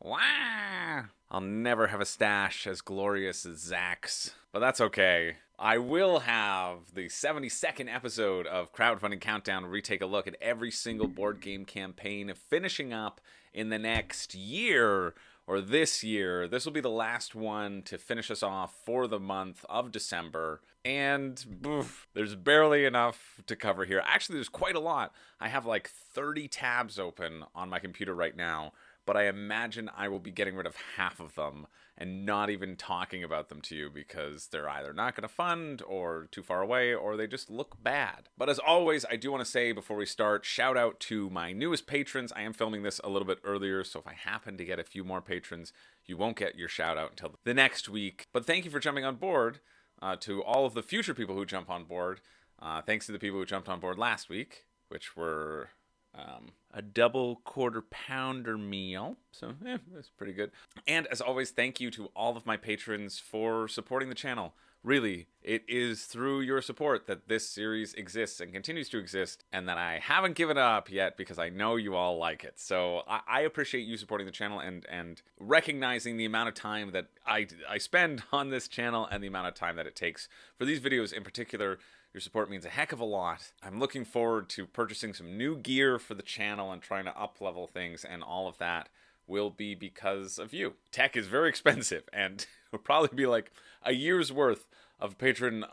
Wow! I'll never have a stash as glorious as Zach's, but that's okay. I will have the 72nd episode of Crowdfunding Countdown where we take a look at every single board game campaign finishing up in the next year or this year. This will be the last one to finish us off for the month of December. And there's barely enough to cover here. Actually, there's quite a lot. I have like 30 tabs open on my computer right now, but I imagine I will be getting rid of half of them and not even talking about them to you because they're either not going to fund or too far away or they just look bad. But as always, I do want to say before we start, shout out to my newest patrons. I am filming this a little bit earlier, so if I happen to get a few more patrons, you won't get your shout out until the next week. But thank you for jumping on board. To all of the future people who jump on board. Thanks to the people who jumped on board last week, which were a double quarter pounder meal. So, that's pretty good. And as always, thank you to all of my patrons for supporting the channel. Really, it is through your support that this series exists and continues to exist, and that I haven't given up yet because I know you all like it. So I appreciate you supporting the channel and recognizing the amount of time that I spend on this channel and the amount of time that it takes for these videos in particular. Your support means a heck of a lot. I'm looking forward to purchasing some new gear for the channel and trying to up-level things, and all of that will be because of you. Tech is very expensive, and it'll probably be like a year's worth of patron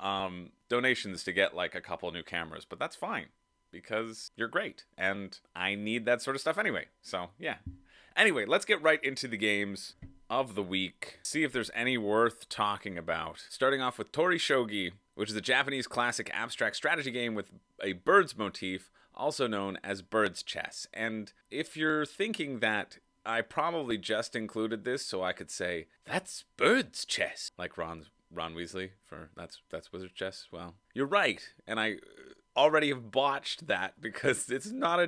donations to get like a couple new cameras, but that's fine because you're great, and I need that sort of stuff anyway. So, yeah. Anyway, let's get right into the games of the week. See if there's any worth talking about. Starting off with Tori Shogi, which is a Japanese classic abstract strategy game with a birds motif, also known as bird's chess. And if you're thinking that I probably just included this so I could say, that's bird's chess, like Ron Weasley for that's wizard chess, well, you're right. And I already have botched that because it's not a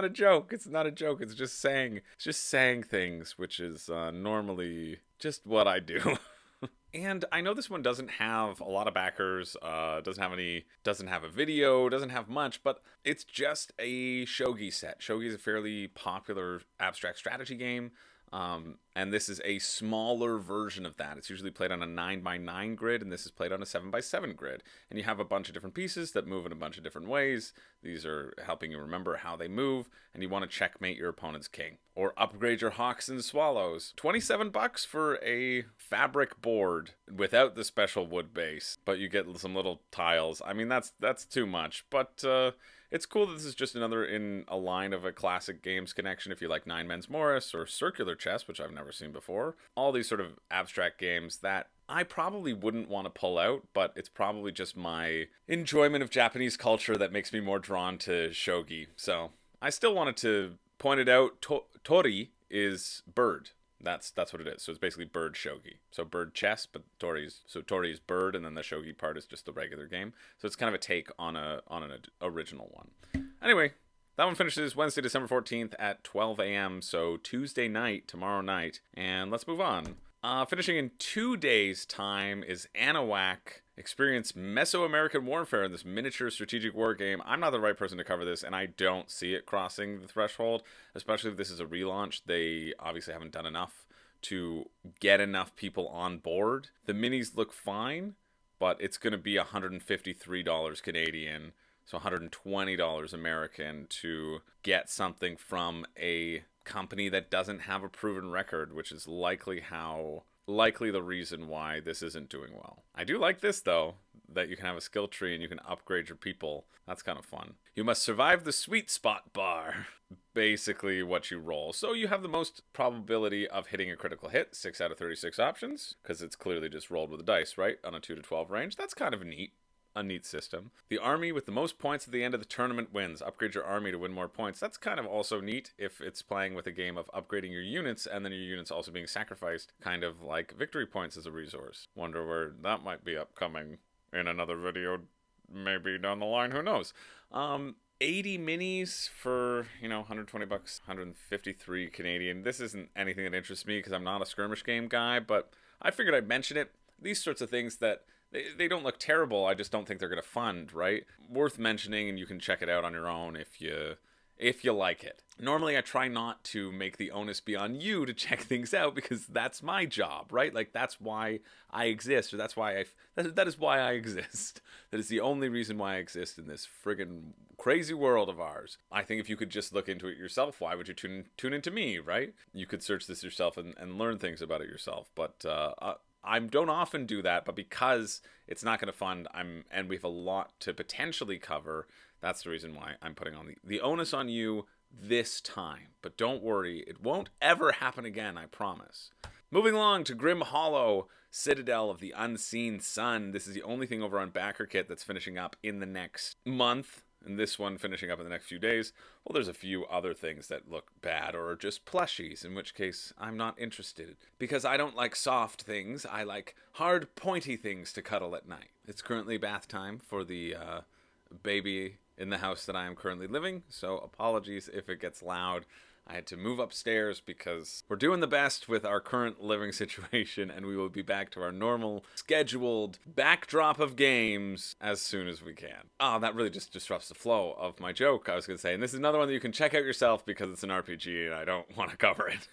joke. It's not a joke. It's just saying things, which is normally just what I do. And I know this one doesn't have a lot of backers, doesn't have a video, doesn't have much, but it's just a shogi set. Shogi is a fairly popular abstract strategy game, and this is a smaller version of that. It's usually played on a 9x9 grid, and this is played on a 7x7 grid. And you have a bunch of different pieces that move in a bunch of different ways. These are helping you remember how they move, and you want to checkmate your opponent's king. Or upgrade your hawks and swallows. $27 for a fabric board without the special wood base, but you get some little tiles. I mean, that's too much, but it's cool that this is just another in a line of a classic games connection if you like Nine Men's Morris or Circular Chess, which I've never seen before. All these sort of abstract games that I probably wouldn't want to pull out, but it's probably just my enjoyment of Japanese culture that makes me more drawn to shogi. So I still wanted to point it out. Tori is bird. That's what it is. So it's basically bird shogi. So bird chess, but Tori is bird, and then the shogi part is just the regular game. So it's kind of a take on an original one. Anyway, that one finishes Wednesday, December 14th at 12 a.m. So Tuesday night, tomorrow night. And let's move on. Finishing in 2 days' time is Anawak. Experience Mesoamerican warfare in this miniature strategic war game. I'm not the right person to cover this, and I don't see it crossing the threshold, especially if this is a relaunch. They obviously haven't done enough to get enough people on board. The minis look fine, but it's going to be $153 Canadian, so $120 American to get something from a company that doesn't have a proven record, which is likely the reason why this isn't doing well. I do like this, though, that you can have a skill tree and you can upgrade your people. That's kind of fun. You must survive the sweet spot bar. Basically what you roll. So you have the most probability of hitting a critical hit, 6 out of 36 options, because it's clearly just rolled with a dice, right? On a 2 to 12 range. That's kind of neat. A neat system. The army with the most points at the end of the tournament wins. Upgrade your army to win more points. That's kind of also neat if it's playing with a game of upgrading your units and then your units also being sacrificed, kind of like victory points as a resource. Wonder where that might be upcoming in another video, maybe down the line, who knows. 80 minis for, $120, 153 Canadian. This isn't anything that interests me because I'm not a skirmish game guy, but I figured I'd mention it. These sorts of things that they don't look terrible. I just don't think they're going to fund, right? Worth mentioning, and you can check it out on your own if you if you like it. Normally, I try not to make the onus be on you to check things out because that's my job, right? Like, that's why I exist, or that is why I exist. That is the only reason why I exist in this friggin' crazy world of ours. I think if you could just look into it yourself, why would you tune into me, right? You could search this yourself and learn things about it yourself. But I don't often do that, but because it's not going to fund, and we have a lot to potentially cover, that's the reason why I'm putting on the onus on you this time. But don't worry, it won't ever happen again, I promise. Moving along to Grim Hollow, Citadel of the Unseen Sun. This is the only thing over on BackerKit that's finishing up in the next month, and this one finishing up in the next few days. Well, there's a few other things that look bad or are just plushies, in which case I'm not interested. Because I don't like soft things, I like hard, pointy things to cuddle at night. It's currently bath time for the baby in the house that I am currently living, so apologies if it gets loud. I had to move upstairs because we're doing the best with our current living situation, and we will be back to our normal, scheduled backdrop of games as soon as we can. Oh, that really just disrupts the flow of my joke, I was going to say. And this is another one that you can check out yourself because it's an RPG and I don't want to cover it.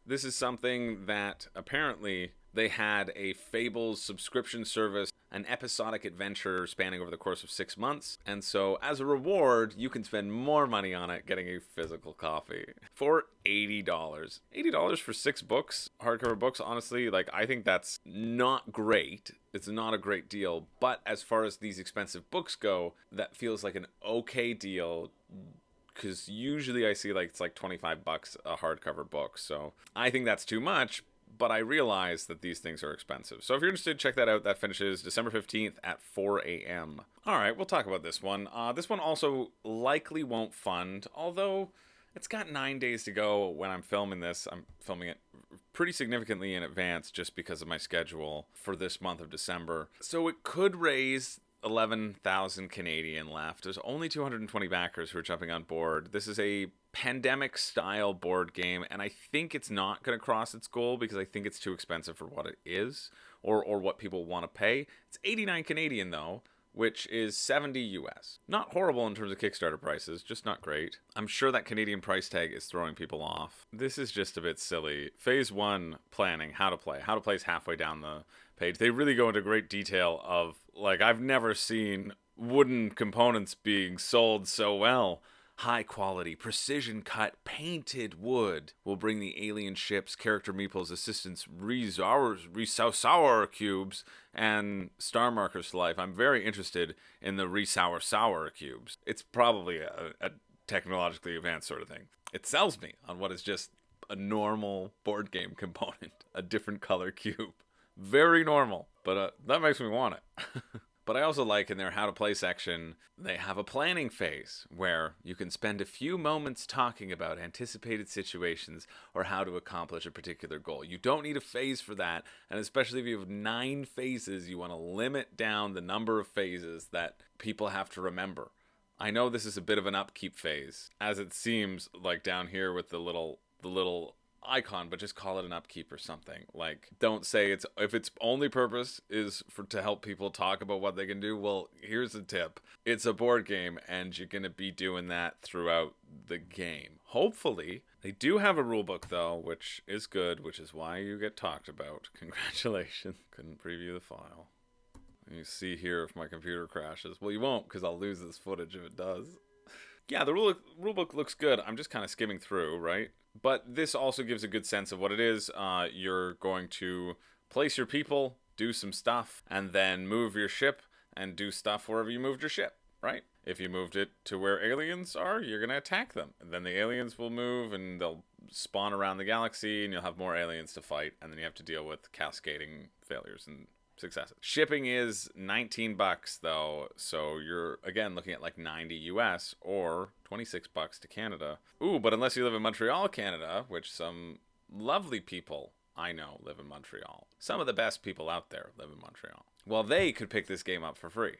This is something that apparently they had a Fables subscription service, an episodic adventure spanning over the course of 6 months. And so as a reward, you can spend more money on it getting a physical copy for $80. $80 for 6 books, hardcover books, honestly, like, I think that's not great. It's not a great deal. But as far as these expensive books go, that feels like an okay deal, because usually I see like it's like $25 a hardcover book. So I think that's too much, but I realize that these things are expensive. So if you're interested, check that out. That finishes December 15th at 4 a.m. All right, we'll talk about this one. This one also likely won't fund, although it's got 9 days to go when I'm filming this. I'm filming it pretty significantly in advance just because of my schedule for this month of December. So it could raise 11,000 Canadian left. There's only 220 backers who are jumping on board. This is a pandemic style board game, and I think it's not going to cross its goal because I think it's too expensive for what it is, or what people want to pay. It's 89 Canadian though, which is 70 US. Not horrible in terms of Kickstarter prices, just not great. I'm sure that Canadian price tag is throwing people off. This is just a bit silly. Phase 1 planning, how to play. How to play is halfway down the page. They really go into great detail of, like, I've never seen wooden components being sold so well. High quality, precision cut, painted wood will bring the alien ship's character meeples, assistants, Resour cubes, and star markers to life. I'm very interested in the Resour cubes. It's probably a technologically advanced sort of thing. It sells me on what is just a normal board game component, a different color cube. Very normal, but that makes me want it. But I also like in their how to play section, they have a planning phase where you can spend a few moments talking about anticipated situations or how to accomplish a particular goal. You don't need a phase for that, and especially if you have 9 phases, you want to limit down the number of phases that people have to remember. I know this is a bit of an upkeep phase, as it seems like down here with the little icon, but just call it an upkeep or something. Like, don't say if its only purpose is to help people talk about what they can do. Well, here's a tip. It's a board game, and you're going to be doing that throughout the game. Hopefully. They do have a rulebook, though, which is good, which is why you get talked about. Congratulations. Couldn't preview the file. You see here if my computer crashes. Well, you won't, because I'll lose this footage if it does. Yeah, the rulebook looks good. I'm just kind of skimming through, right? But this also gives a good sense of what it is. You're going to place your people, do some stuff, and then move your ship and do stuff wherever you moved your ship, right? If you moved it to where aliens are, you're going to attack them. And then the aliens will move and they'll spawn around the galaxy and you'll have more aliens to fight. And then you have to deal with cascading failures and successes. Shipping is $19 though, so you're again looking at like 90 US or $26 to Canada. Ooh, but unless you live in Montreal, Canada, which some lovely people I know live in Montreal. Some of the best people out there live in Montreal. Well, they could pick this game up for free.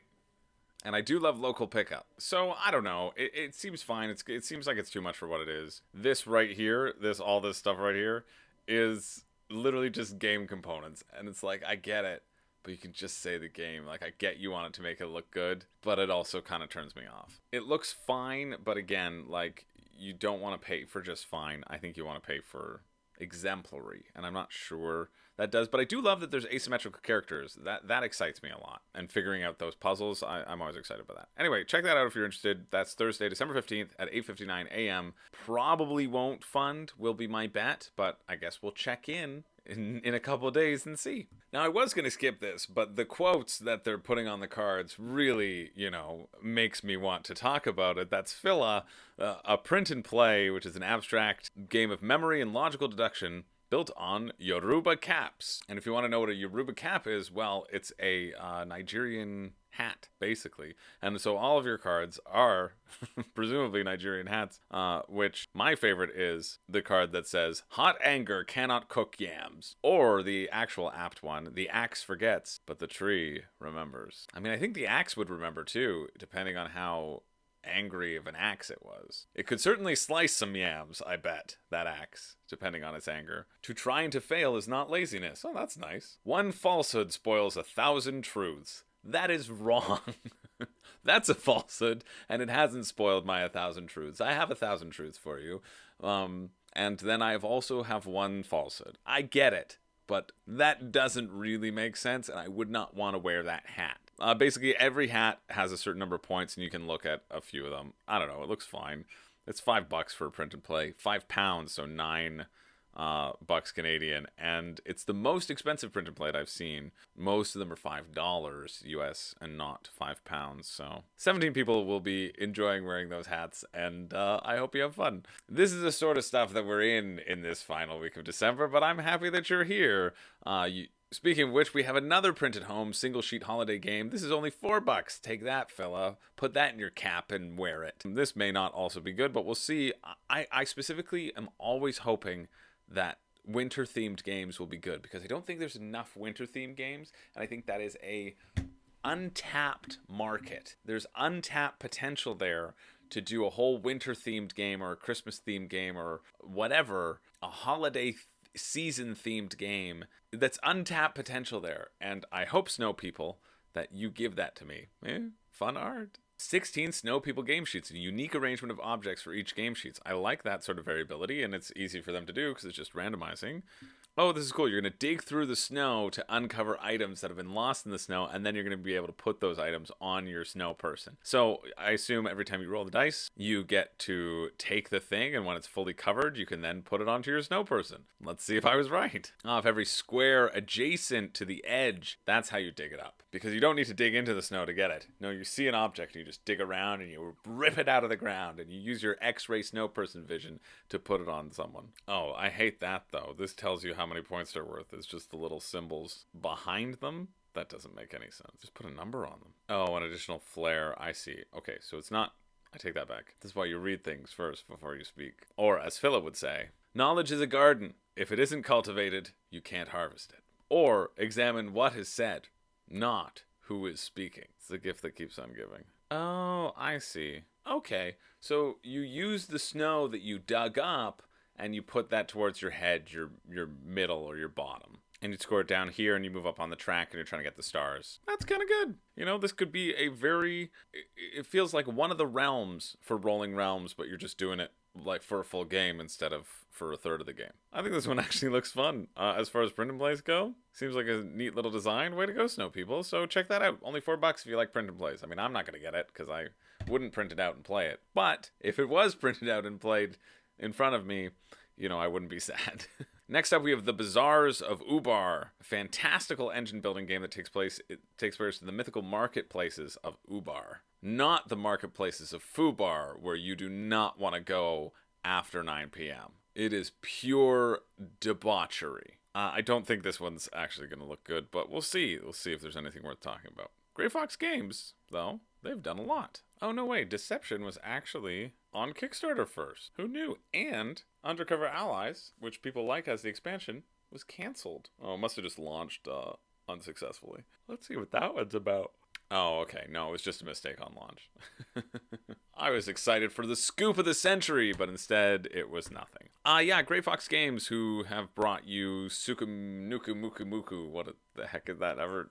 And I do love local pickup. So, I don't know. It seems fine. It seems like it's too much for what it is. This right here, all this stuff right here, is literally just game components. And it's like, I get it. but you can just say the game. Like, I get you want it to make it look good, but it also kind of turns me off. It looks fine, but again, like, you don't want to pay for just fine. I think you want to pay for exemplary, and I'm not sure that does, but I do love that there's asymmetrical characters. That excites me a lot, and figuring out those puzzles, I'm always excited about that. Anyway, check that out if you're interested. That's Thursday, December 15th at 8:59 a.m. Probably won't fund, will be my bet, but I guess we'll check in a couple of days and see. Now, I was going to skip this, but the quotes that they're putting on the cards really, makes me want to talk about it. That's Fila, a print and play, which is an abstract game of memory and logical deduction built on Yoruba caps. And if you want to know what a Yoruba cap is, well, it's a Nigerian hat, basically. And so all of your cards are presumably Nigerian hats, which my favorite is the card that says, "Hot anger cannot cook yams." Or the actual apt one, "The axe forgets, but the tree remembers." I mean, I think the axe would remember too, depending on how angry of an axe it was. It could certainly slice some yams, I bet, that axe, depending on its anger. "To try and to fail is not laziness." Oh, that's nice. "One falsehood spoils 1,000 truths." That is wrong. That's a falsehood, and it hasn't spoiled my 1,000 truths. I have 1,000 truths for you. And then I also have one falsehood. I get it, but that doesn't really make sense, and I would not want to wear that hat. Basically, every hat has a certain number of points, and you can look at a few of them. I don't know, it looks fine. It's $5 for a print and play. £5, so $9 bucks Canadian, and it's the most expensive print and play I've seen. Most of them are $5 US and not £5. So 17 people will be enjoying wearing those hats, and I hope you have fun. This is the sort of stuff that we're in this final week of December, but I'm happy that you're here. Speaking of which, we have another printed home single sheet holiday game. This is only $4. Take that, fella. Put that in your cap and wear it. This may not also be good, but we'll see. I specifically am always hoping that winter-themed games will be good, because I don't think there's enough winter-themed games, and I think that is a untapped market. There's untapped potential there to do a whole winter-themed game or a Christmas-themed game or whatever, a holiday season-themed game. That's untapped potential there, and I hope, Snowpeople, that you give that to me. Fun art. 16 Snowpeople game sheets, a unique arrangement of objects for each game sheets. I like that sort of variability, and it's easy for them to do because it's just randomizing. Oh, this is cool. You're going to dig through the snow to uncover items that have been lost in the snow, and then you're going to be able to put those items on your snow person. So I assume every time you roll the dice, you get to take the thing, and when it's fully covered, you can then put it onto your snow person. Let's see if I was right. If every square adjacent to the edge, that's how you dig it up. Because you don't need to dig into the snow to get it. No, you see an object, and you just dig around, and you rip it out of the ground, and you use your X-ray snow person vision to put it on someone. Oh, I hate that, though. This tells you how many points they're worth. It's just the little symbols behind them. That doesn't make any sense. Just put a number on them. Oh, an additional flare. I see. Okay, so it's not... I take that back. This is why you read things first before you speak. Or, as Philip would say, knowledge is a garden. If it isn't cultivated, you can't harvest it. Or, examine what is said, not who is speaking. It's the gift that keeps on giving. Oh, I see. Okay, so you use the snow that you dug up, and you put that towards your head, your middle, or your bottom. And you score it down here, and you move up on the track, and you're trying to get the stars. That's kind of good. This could be a very... It feels like one of the realms for Rolling Realms, but you're just doing it like for a full game instead of for a third of the game. I think this one actually looks fun. As far as print and plays go, seems like a neat little design. Way to go, Snowpeople. So check that out. Only $4 if you like print and plays. I mean, I'm not going to get it, because I wouldn't print it out and play it. But if it was printed out and played in front of me, I wouldn't be sad. Next up, we have the Bazaars of Ubar, a fantastical engine building game that takes place in the mythical marketplaces of Ubar, not the marketplaces of Fubar, where you do not want to go after 9 p.m. It is pure debauchery. I don't think this one's actually going to look good, but we'll see. We'll see if there's anything worth talking about. Grey Fox Games, though, they've done a lot. Oh, no way. Deception was actually on Kickstarter first. Who knew? And Undercover Allies, which people like as the expansion, was canceled. Oh, it must have just launched unsuccessfully. Let's see what that one's about. Oh, okay. No, it was just a mistake on launch. I was excited for the scoop of the century, but instead it was nothing. Yeah, Grey Fox Games, who have brought you Sukunuku Muku Muku. What the heck is that ever?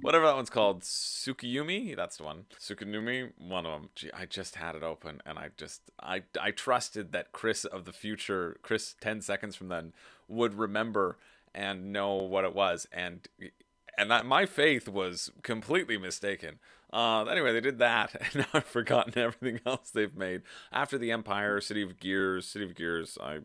Whatever that one's called. Tsukiyumi? That's the one. Tsukunumi? One of them. Gee, I just had it open, and I trusted that Chris of the future, Chris 10 seconds from then, would remember and know what it was, and that my faith was completely mistaken. Anyway, they did that, and now I've forgotten everything else they've made. After the Empire, City of Gears, I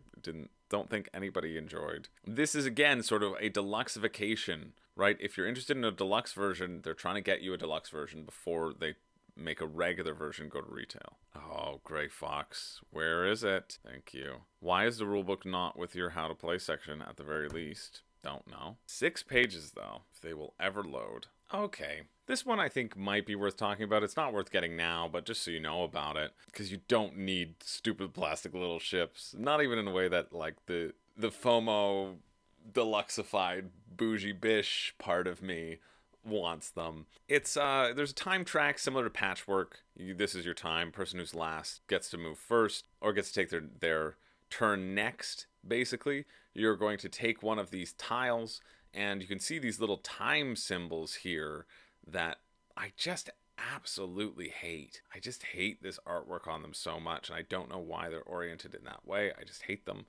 don't think anybody enjoyed. This is again sort of a deluxeification, right? If you're interested in a deluxe version, they're trying to get you a deluxe version before they make a regular version go to retail. Oh, Grey Fox, where is it? Thank you. Why is the rulebook not with your how to play section at the very least? Don't know. 6 pages, though, if they will ever load. Okay. This one I think might be worth talking about. It's not worth getting now, but just so you know about it. Because you don't need stupid plastic little ships. Not even in a way that, like, the FOMO deluxeified bougie bish part of me wants them. It's there's a time track similar to Patchwork. This is your time. Person who's last gets to move first, or gets to take their turn next, basically. You're going to take one of these tiles, and you can see these little time symbols here that I just absolutely hate. I just hate this artwork on them so much, and I don't know why they're oriented in that way. I just hate them.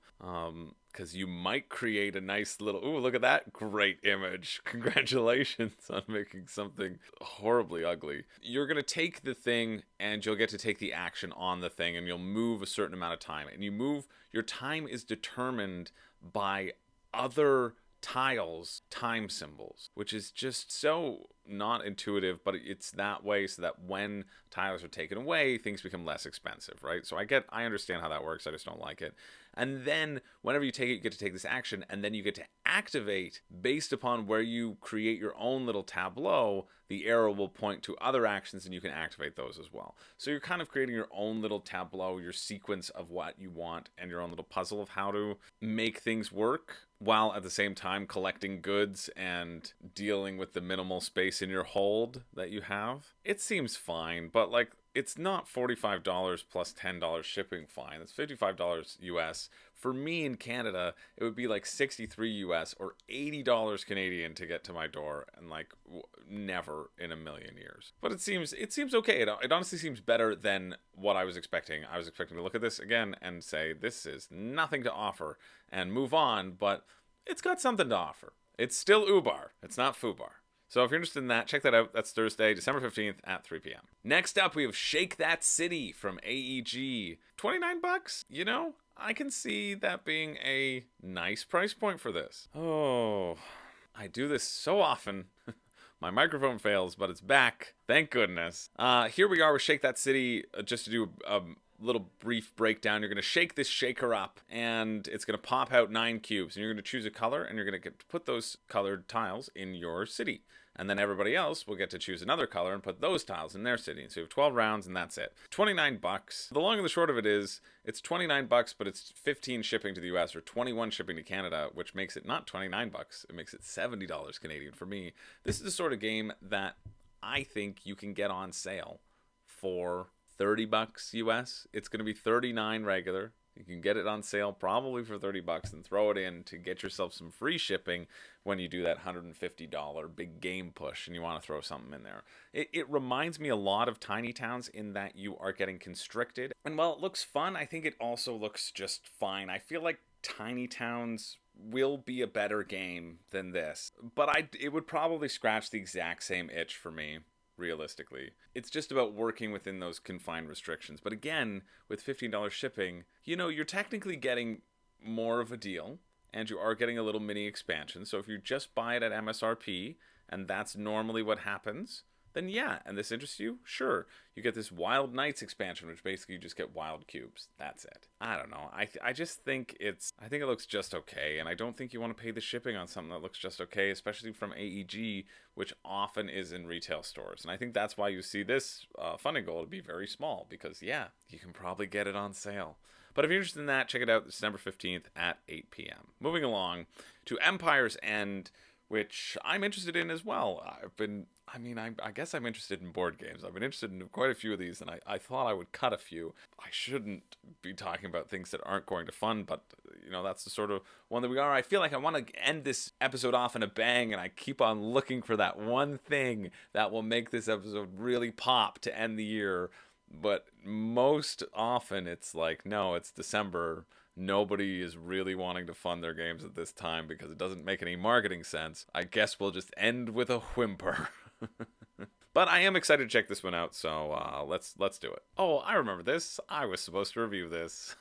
Because you might create a nice little... Ooh, look at that great image. Congratulations on making something horribly ugly. You're going to take the thing, and you'll get to take the action on the thing, and you'll move a certain amount of time. And you move... Your time is determined by other tiles time symbols, which is just so not intuitive, but it's that way so that when tiles are taken away, things become less expensive, right? So I understand how that works. I just don't like it. And then whenever you take it, you get to take this action, and then you get to activate based upon where you create your own little tableau. The arrow will point to other actions, and you can activate those as well. So you're kind of creating your own little tableau, your sequence of what you want, and your own little puzzle of how to make things work, while at the same time collecting goods and dealing with the minimal space in your hold that you have. It seems fine, but like, it's not $45 plus $10 shipping fine. It's $55 US. For me in Canada, it would be like $63 US or $80 Canadian to get to my door, and like never in a million years. But it seems okay. It honestly seems better than what I was expecting. I was expecting to look at this again and say, this is nothing to offer, and move on, but it's got something to offer. It's still Ubar. It's not Fubar. So if you're interested in that, check that out. That's Thursday, December 15th at 3 p.m. Next up, we have Shake That City from AEG. $29? You know, I can see that being a nice price point for this. Oh, I do this so often. My microphone fails, but it's back. Thank goodness. Here we are with Shake That City. Just to do a little brief breakdown, you're going to shake this shaker up, and it's going to pop out 9 cubes, and you're going to choose a color, and you're going to get to put those colored tiles in your city. And then everybody else will get to choose another color and put those tiles in their city. So you have 12 rounds, and that's it. $29. The long and the short of it is, it's $29, but it's 15 shipping to the US, or 21 shipping to Canada, which makes it not $29. It makes it $70 Canadian for me. This is the sort of game that I think you can get on sale for $30 US. It's going to be $39 regular. You can get it on sale probably for $30 and throw it in to get yourself some free shipping when you do that $150 big game push and you want to throw something in there. It reminds me a lot of Tiny Towns in that you are getting constricted. And while it looks fun, I think it also looks just fine. I feel like Tiny Towns will be a better game than this, but it would probably scratch the exact same itch for me. Realistically, it's just about working within those confined restrictions. But again, with $15 shipping, you know, you're technically getting more of a deal, and you are getting a little mini expansion. So if you just buy it at MSRP, and that's normally what happens, then yeah, and this interests you, sure. You get this Wild Nights expansion, which basically you just get wild cubes. That's it. I don't know. I just think it looks just okay, and I don't think you want to pay the shipping on something that looks just okay, especially from AEG, which often is in retail stores. And I think that's why you see this funding goal to be very small, because yeah, you can probably get it on sale. But if you're interested in that, check it out December 15th at 8 p.m. Moving along to Empire's End, which I'm interested in as well. I guess I'm interested in board games. I've been interested in quite a few of these, and I thought I would cut a few. I shouldn't be talking about things that aren't going to fun, but, that's the sort of one that we are. I feel like I want to end this episode off in a bang, and I keep on looking for that one thing that will make this episode really pop to end the year. But most often it's like, no, it's December. Nobody is really wanting to fund their games at this time because it doesn't make any marketing sense. I guess we'll just end with a whimper. But I am excited to check this one out, so let's do it. Oh, I remember this. I was supposed to review this,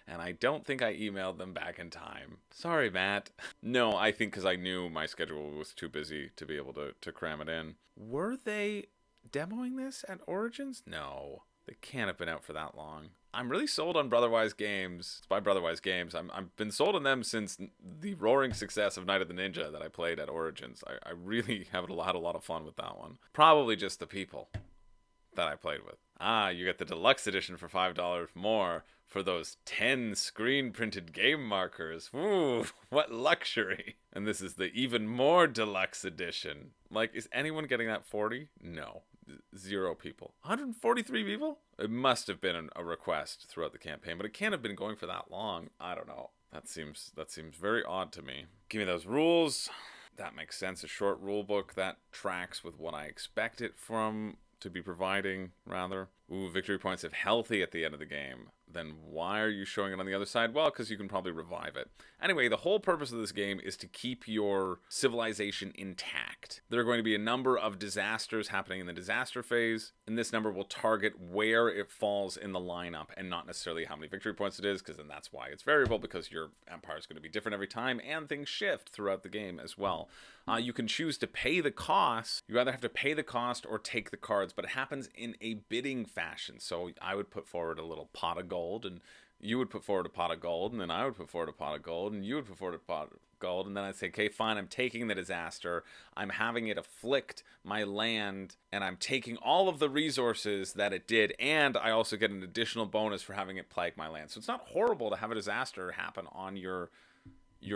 and I don't think I emailed them back in time. Sorry, Matt. No, I think because I knew my schedule was too busy to be able to cram it in. Were they demoing this at Origins? No, they can't have been out for that long. I'm really sold on Brotherwise Games. It's by Brotherwise Games. I've been sold on them since the roaring success of Night of the Ninja that I played at Origins. I really had a lot of fun with that one. Probably just the people that I played with. You get the deluxe edition for $5 more for those 10 screen printed game markers. Ooh, what luxury. And this is the even more deluxe edition. Like, is anyone getting that 40? No. 0 people. 143 people? It must have been a request throughout the campaign, but it can't have been going for that long. I don't know. That seems very odd to me. Give me those rules. That makes sense. A short rule book that tracks with what I expect it to be providing, rather. Ooh, victory points if healthy at the end of the game. Then why are you showing it on the other side? Well, because you can probably revive it. Anyway, the whole purpose of this game is to keep your civilization intact. There are going to be a number of disasters happening in the disaster phase, and this number will target where it falls in the lineup and not necessarily how many victory points it is, because then that's why it's variable, because your empire is going to be different every time, and things shift throughout the game as well. You can choose to pay the cost. You either have to pay the cost or take the cards, but it happens in a bidding fashion. So I would put forward a little pot of gold, and you would put forward a pot of gold, and then I would put forward a pot of gold, and you would put forward a pot of gold, and then I'd say, okay, fine, I'm taking the disaster, I'm having it afflict my land, and I'm taking all of the resources that it did, and I also get an additional bonus for having it plague my land. So it's not horrible to have a disaster happen on your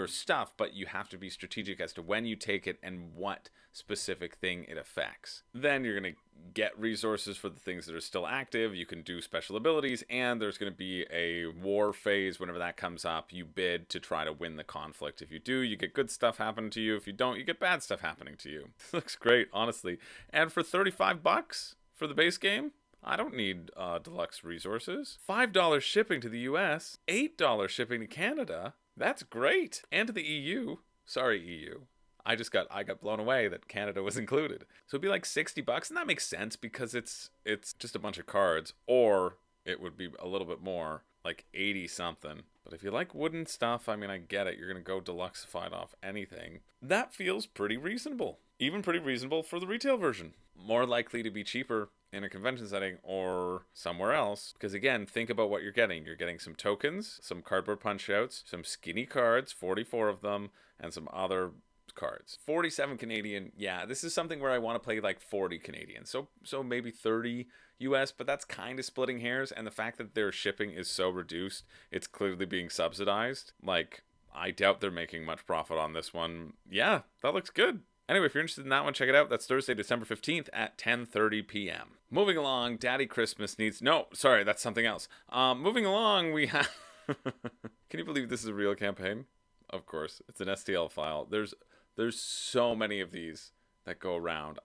stuff, but you have to be strategic as to when you take it and what specific thing it affects. Then you're going to get resources for the things that are still active. You can do special abilities, and there's going to be a war phase whenever that comes up. You bid to try to win the conflict. If you do, you get good stuff happening to you. If you don't, you get bad stuff happening to you. This looks great, honestly. And for $35 for the base game, I don't need deluxe resources. $5 shipping to the US, $8 shipping to Canada. That's great. And to the EU. Sorry, EU. I got blown away that Canada was included. So it'd be like $60, and that makes sense because it's just a bunch of cards. Or it would be a little bit more, like 80 something. But if you like wooden stuff, I mean, I get it. You're going to go deluxeified off anything. That feels pretty reasonable. Even pretty reasonable for the retail version. More likely to be cheaper in a convention setting or somewhere else. Because again, think about what you're getting. You're getting some tokens, some cardboard punch outs, some skinny cards, 44 of them, and some other cards. 47 Canadian. Yeah, this is something where I want to play like 40 Canadian. So maybe 30 US, but that's kind of splitting hairs. And the fact that their shipping is so reduced, it's clearly being subsidized. Like, I doubt they're making much profit on this one. Yeah, that looks good. Anyway, if you're interested in that one, check it out. That's Thursday, December 15th at 10:30 p.m. Moving along, Daddy Christmas needs... No, sorry, that's something else. Moving along, we have... Can you believe this is a real campaign? Of course, it's an STL file. There's so many of these that go around.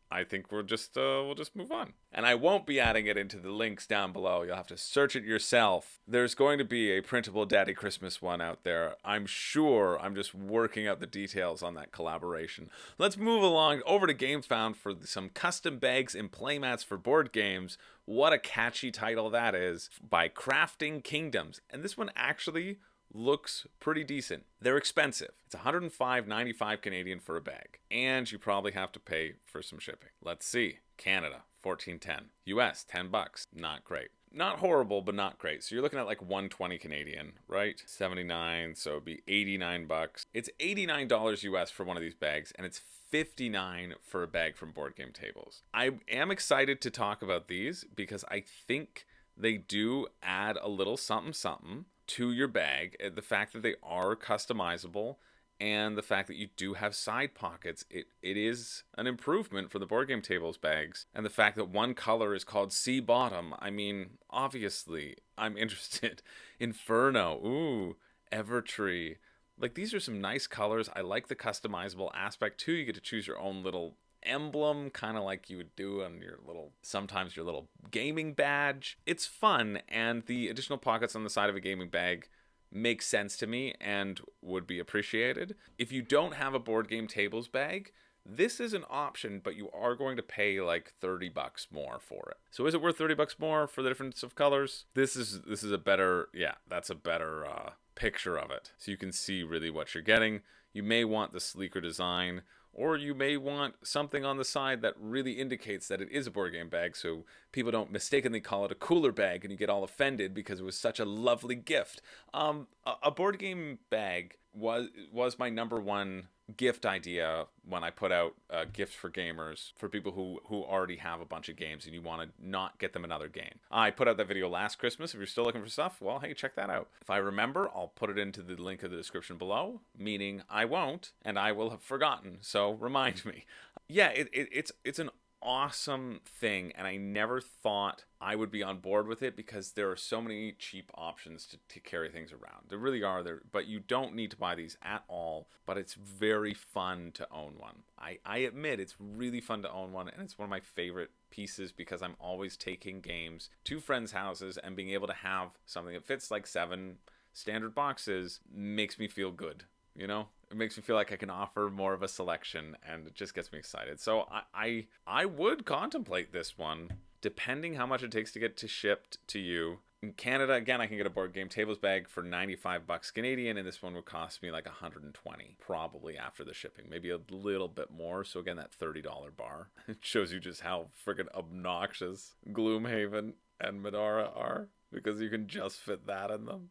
I think we'll just move on. And I won't be adding it into the links down below. You'll have to search it yourself. There's going to be a printable Daddy Christmas one out there. I'm sure. I'm just working out the details on that collaboration. Let's move along over to GameFound for some custom bags and playmats for board games. What a catchy title that is, by Crafting Kingdoms. And this one actually looks pretty decent. They're expensive. It's $105.95 Canadian for a bag, and you probably have to pay for some shipping. Let's see. Canada, $14.10. US, $10. Not great. Not horrible, but not great. So you're looking at like $120 Canadian, right? 79, so it'd be $89. It's $89 US for one of these bags, and it's $59 for a bag from Board Game Tables. I am excited to talk about these because I think they do add a little something to your bag. The fact that they are customizable and the fact that you do have side pockets. It is an improvement for the board game tables bags. And the fact that one color is called Sea Bottom. I mean, obviously, I'm interested. Inferno. Ooh, Evertree. Like, these are some nice colors. I like the customizable aspect too. You get to choose your own little emblem, kind of like you would do on your sometimes your little gaming badge. It's fun, and the additional pockets on the side of a gaming bag makes sense to me and would be appreciated. If you don't have a board game tables bag, this is an option, but you are going to pay like $30 more for it. So is it worth $30 more for the difference of colors? This is a better, yeah, that's a better picture of it. So you can see really what you're getting. You may want the sleeker design, or you may want something on the side that really indicates that it is a board game bag, so people don't mistakenly call it a cooler bag and you get all offended because it was such a lovely gift. A board game bag was my number one gift idea when I put out gifts for gamers, for people who already have a bunch of games and you want to not get them another game. I put out that video last Christmas. If you're still looking for stuff, well, hey, check that out. If I remember, I'll put it into the link of the description below, meaning I won't, and I will have forgotten, so remind me. Yeah, it's an awesome thing, and I never thought I would be on board with it because there are so many cheap options to carry things around. There really are, there, but you don't need to buy these at all, but it's very fun to own one. I admit it's really fun to own one, and it's one of my favorite pieces because I'm always taking games to friends' houses, and being able to have something that fits like 7 standard boxes makes me feel good, you know? It makes me feel like I can offer more of a selection, and it just gets me excited. So I would contemplate this one, depending how much it takes to get shipped to you. In Canada, again, I can get a board game tables bag for $95 Canadian, and this one would cost me like $120, probably after the shipping, maybe a little bit more. So again, that $30 bar. It shows you just how freaking obnoxious Gloomhaven and Medora are, because you can just fit that in them.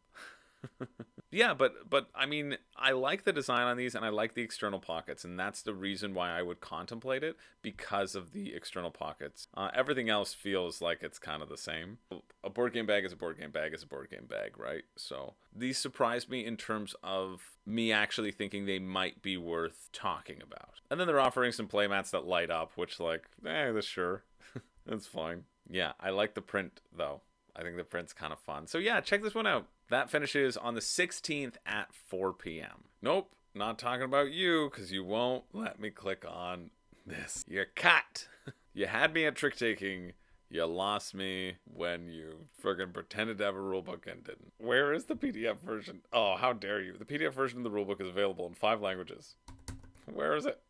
Yeah, but I mean, I like the design on these, and I like the external pockets, and that's the reason why I would contemplate it, because of the external pockets. Everything else feels like it's kind of the same. A board game bag is a board game bag is a board game bag, right? So these surprised me in terms of me actually thinking they might be worth talking about. And then they're offering some playmats that light up, which that's sure. That's fine. Yeah, I like the print, though. I think the print's kind of fun. So yeah, check this one out. That finishes on the 16th at 4 p.m. Nope, not talking about you, because you won't let me click on this. You're cut. You had me at trick-taking. You lost me when you friggin' pretended to have a rulebook and didn't. Where is the PDF version? Oh, how dare you. The PDF version of the rulebook is available in 5 languages. Where is it?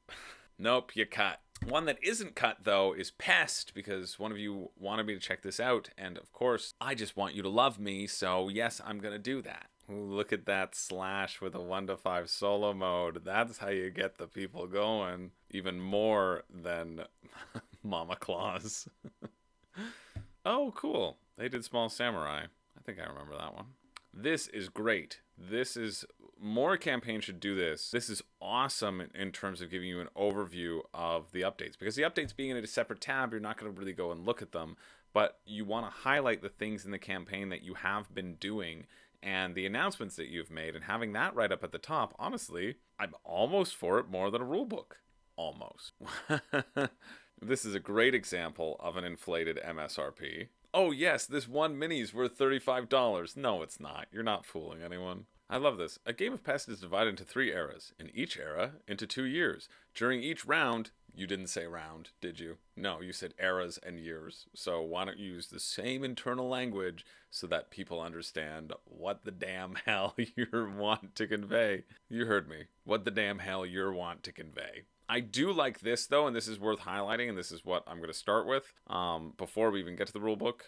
Nope, you cut. One that isn't cut, though, is Pest, because one of you wanted me to check this out, and of course, I just want you to love me, so yes, I'm gonna do that. Ooh, look at that slash with a 1 to 5 solo mode. That's how you get the people going, even more than Mama Claus. Oh, cool. They did Small Samurai. I think I remember that one. This is great. More campaigns should do this. This is awesome in terms of giving you an overview of the updates, because the updates being in a separate tab, you're not going to really go and look at them, but you want to highlight the things in the campaign that you have been doing and the announcements that you've made, and having that right up at the top. Honestly, I'm almost for it more than a rule book. Almost. This is a great example of an inflated MSRP. Oh yes, this one mini is worth $35. No, it's not. You're not fooling anyone. I love this. A game of Pest is divided into 3 eras. In each era, into 2 years. During each round, you didn't say round, did you? No, you said eras and years. So why don't you use the same internal language so that people understand what the damn hell you want to convey? You heard me. What the damn hell you want to convey. I do like this, though, and this is worth highlighting, and this is what I'm going to start with before we even get to the rulebook,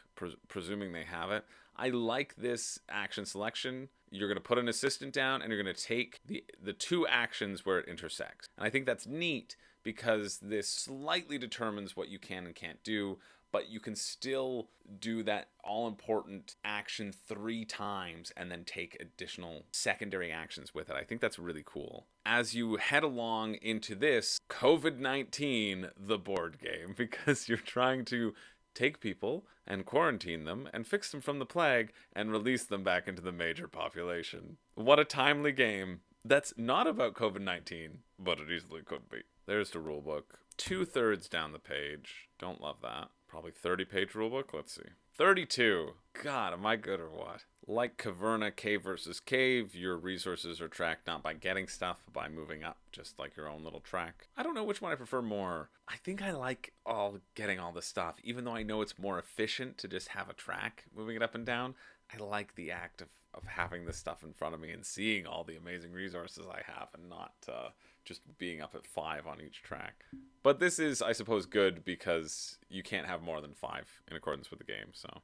presuming they have it. I like this action selection. You're going to put an assistant down, and you're going to take the 2 actions where it intersects. And I think that's neat, because this slightly determines what you can and can't do, but you can still do that all-important action 3 times and then take additional secondary actions with it. I think that's really cool. As you head along into this COVID-19, the board game, because you're trying to take people and quarantine them and fix them from the plague and release them back into the major population. What a timely game. that's not about COVID-19, but it easily could be. There's the rulebook. 2/3 down the page. Don't love that. Probably 30-page rulebook. Let's see. 32. God, am I good or what? Like Caverna, cave versus cave, your resources are tracked not by getting stuff, but by moving up, just like your own little track. I don't know which one I prefer more. I think I like getting all the stuff, even though I know it's more efficient to just have a track moving it up and down. I like the act of having this stuff in front of me and seeing all the amazing resources I have, and not just being up at 5 on each track. But this is, I suppose, good because you can't have more than 5 in accordance with the game. So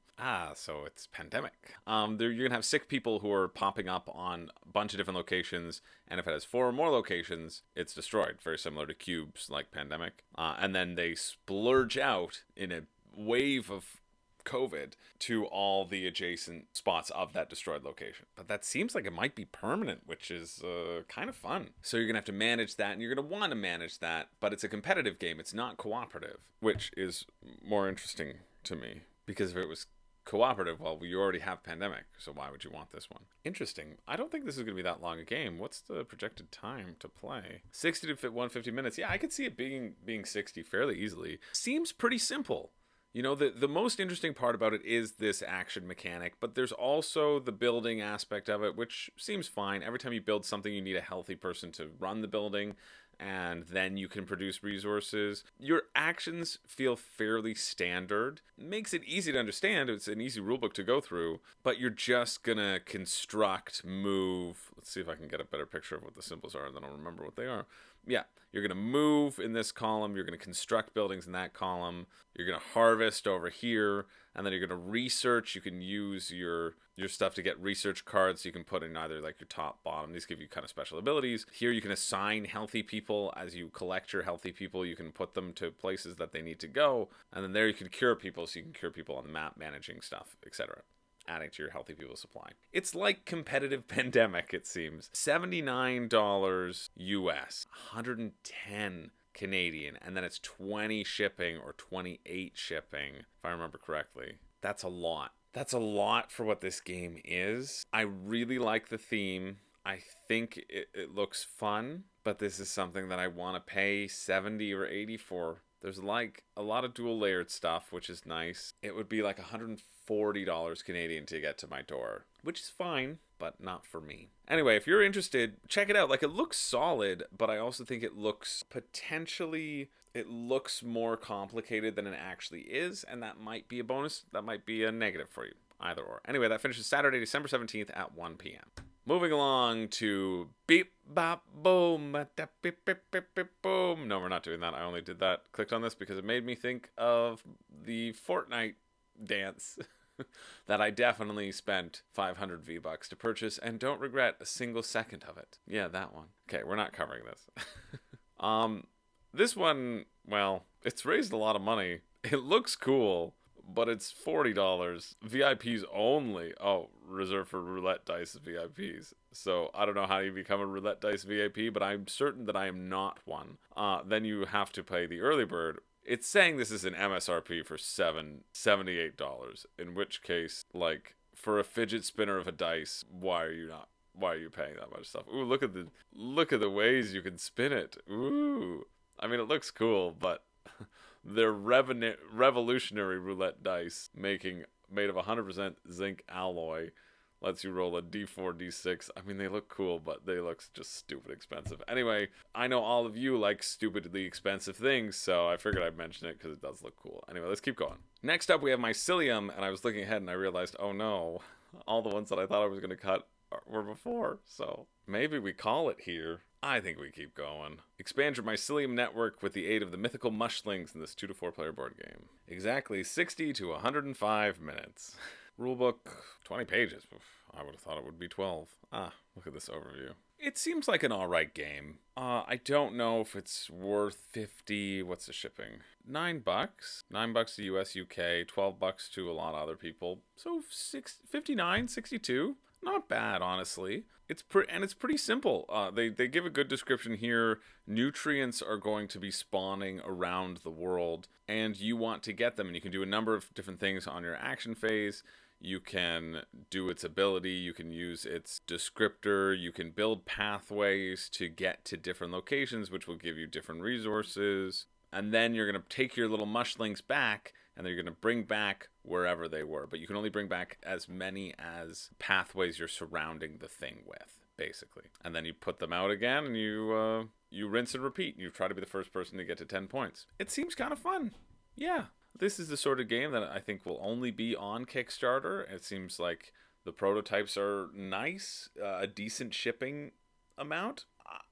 it's pandemic. You're gonna have sick people who are popping up on a bunch of different locations, and if it has 4 or more locations, it's destroyed. Very similar to cubes, like pandemic. And then they splurge out in a wave of COVID to all the adjacent spots of that destroyed location. But that seems like it might be permanent, which is kind of fun. So you're going to have to manage that, and you're going to want to manage that, but it's a competitive game. It's not cooperative, which is more interesting to me, because if it was cooperative, well, you already have pandemic, so why would you want this one? Interesting. I don't think this is going to be that long a game. What's the projected time to play? 60 to 150 minutes. Yeah, I could see it being 60 fairly easily. Seems pretty simple. You know, the most interesting part about it is this action mechanic, but there's also the building aspect of it, which seems fine. Every time you build something, you need a healthy person to run the building, and then you can produce resources. Your actions feel fairly standard. Makes it easy to understand. It's an easy rulebook to go through, but you're just gonna construct, move. Let's see if I can get a better picture of what the symbols are, and then I'll remember what they are. Yeah, you're going to move in this column, you're going to construct buildings in that column, you're going to harvest over here, and then you're going to research. You can use your stuff to get research cards you can put in either like your top, bottom. These give you kind of special abilities. Here you can assign healthy people. As you collect your healthy people, you can put them to places that they need to go, and then there you can cure people, so you can cure people on the map, managing stuff, etc. Adding to your healthy people supply. It's like competitive pandemic, it seems. $79 US, 110 Canadian, and then it's 20 shipping or 28 shipping, if I remember correctly. That's a lot. That's a lot for what this game is. I really like the theme. I think it looks fun, but this is something that I want to pay 70 or 80 for. There's like a lot of dual layered stuff, which is nice. It would be like $140 Canadian to get to my door, which is fine, but not for me. Anyway, if you're interested, check it out. Like, it looks solid, but I also think it looks more complicated than it actually is, and that might be a bonus. That might be a negative for you. Either or. Anyway, that finishes Saturday, December 17th at 1 p.m. Moving along to Beep Bop Boom. Beep, beep, beep, beep, boom. No, we're not doing that. I only did that. Clicked on this because it made me think of the Fortnite dance that I definitely spent 500 V-Bucks to purchase and don't regret a single second of it. Yeah, that one. Okay, we're not covering this. This one, well, it's raised a lot of money. It looks cool, but it's $40. VIPs only. Oh, reserved for Roulette Dice VIPs. So I don't know how you become a Roulette Dice VIP, but I'm certain that I am not one. Then you have to pay the early bird. It's saying this is an MSRP for $78, in which case, like, for a fidget spinner of a dice, why are you paying that much stuff? Ooh, look at the ways you can spin it. Ooh. I mean, it looks cool, but they're revolutionary roulette dice made of 100% zinc alloy. Lets you roll a d4, d6. I mean, they look cool, but they look just stupid expensive. Anyway, I know all of you like stupidly expensive things, so I figured I'd mention it because it does look cool. Anyway, let's keep going. Next up, we have Mycelium, and I was looking ahead and I realized, oh no, all the ones that I thought I was going to cut were before, so maybe we call it here. I think we keep going. Expand your Mycelium network with the aid of the mythical mushlings in this 2 to 4 player board game. Exactly 60 to 105 minutes. Rulebook, 20 pages. I would have thought it would be 12. Look at this overview. It seems like an alright game. I don't know if it's worth 50. What's the shipping? $9. $9 to US, UK, $12 to a lot of other people. So 59, 62. Not bad, honestly. It's pretty simple. They give a good description here. Nutrients are going to be spawning around the world, and you want to get them, and you can do a number of different things on your action phase. You can do its ability, you can use its descriptor, you can build pathways to get to different locations, which will give you different resources. And then you're going to take your little mushlings back, and you're going to bring back wherever they were. But you can only bring back as many as pathways you're surrounding the thing with, basically. And then you put them out again, and you rinse and repeat. You try to be the first person to get to 10 points. It seems kind of fun. Yeah. This is the sort of game that I think will only be on Kickstarter. It seems like the prototypes are nice, a decent shipping amount.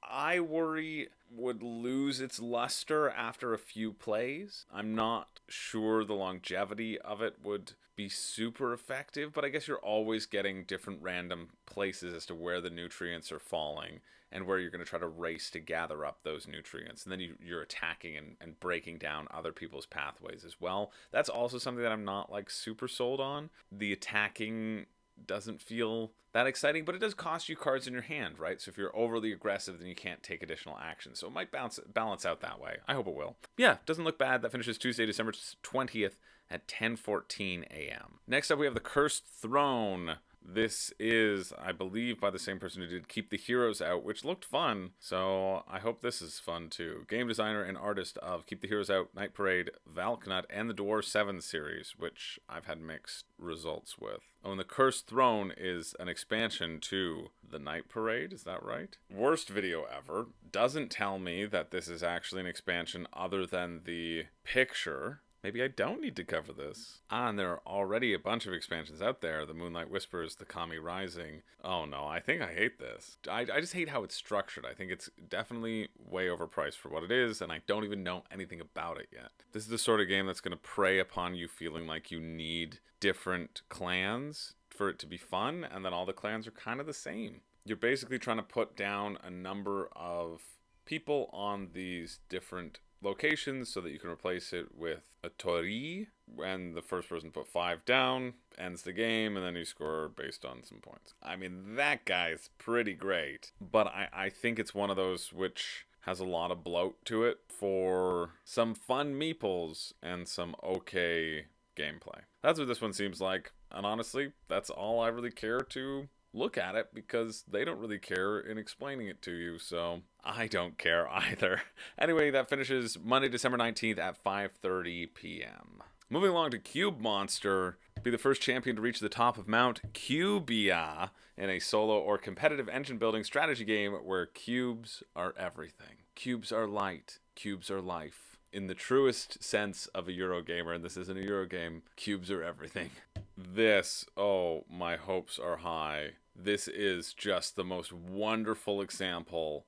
I worry would lose its luster after a few plays. I'm not sure the longevity of it would be super effective, but I guess you're always getting different random places as to where the nutrients are falling and where you're going to try to race to gather up those nutrients. And then you're attacking and breaking down other people's pathways as well. That's also something that I'm not like super sold on. The attacking doesn't feel that exciting, but it does cost you cards in your hand, right? So if you're overly aggressive, then you can't take additional action. So it might balance out that way. I hope it will. Yeah, doesn't look bad. That finishes Tuesday, December 20th at 10:14 a.m. Next up, we have the Cursed Throne. This is, I believe, by the same person who did Keep the Heroes Out, which looked fun, so I hope this is fun too. Game designer and artist of Keep the Heroes Out, Night Parade, Valknut, and the Dwarf 7 series, which I've had mixed results with. Oh, and the Cursed Throne is an expansion to the Night Parade, is that right? Worst video ever. Doesn't tell me that this is actually an expansion other than the picture. Maybe I don't need to cover this. And there are already a bunch of expansions out there. The Moonlight Whispers, the Kami Rising. Oh no, I think I hate this. I just hate how it's structured. I think it's definitely way overpriced for what it is, and I don't even know anything about it yet. This is the sort of game that's going to prey upon you feeling like you need different clans for it to be fun, and then all the clans are kind of the same. You're basically trying to put down a number of people on these different locations so that you can replace it with a Tori, and the first person to put 5 down ends the game, and then you score based on some points. I mean, that guy's pretty great, but I think it's one of those which has a lot of bloat to it for some fun meeples and some okay gameplay. That's what this one seems like, and honestly, that's all I really care to look at it, because they don't really care in explaining it to you, so I don't care either. Anyway, that finishes Monday, December 19th at 5:30 p.m. Moving along to Cube Monster. Be the first champion to reach the top of Mount Cubia in a solo or competitive engine building strategy game where cubes are everything. Cubes are light. Cubes are life. In the truest sense of a Eurogamer, and this isn't a Eurogame, cubes are everything. This, oh, my hopes are high. This is just the most wonderful example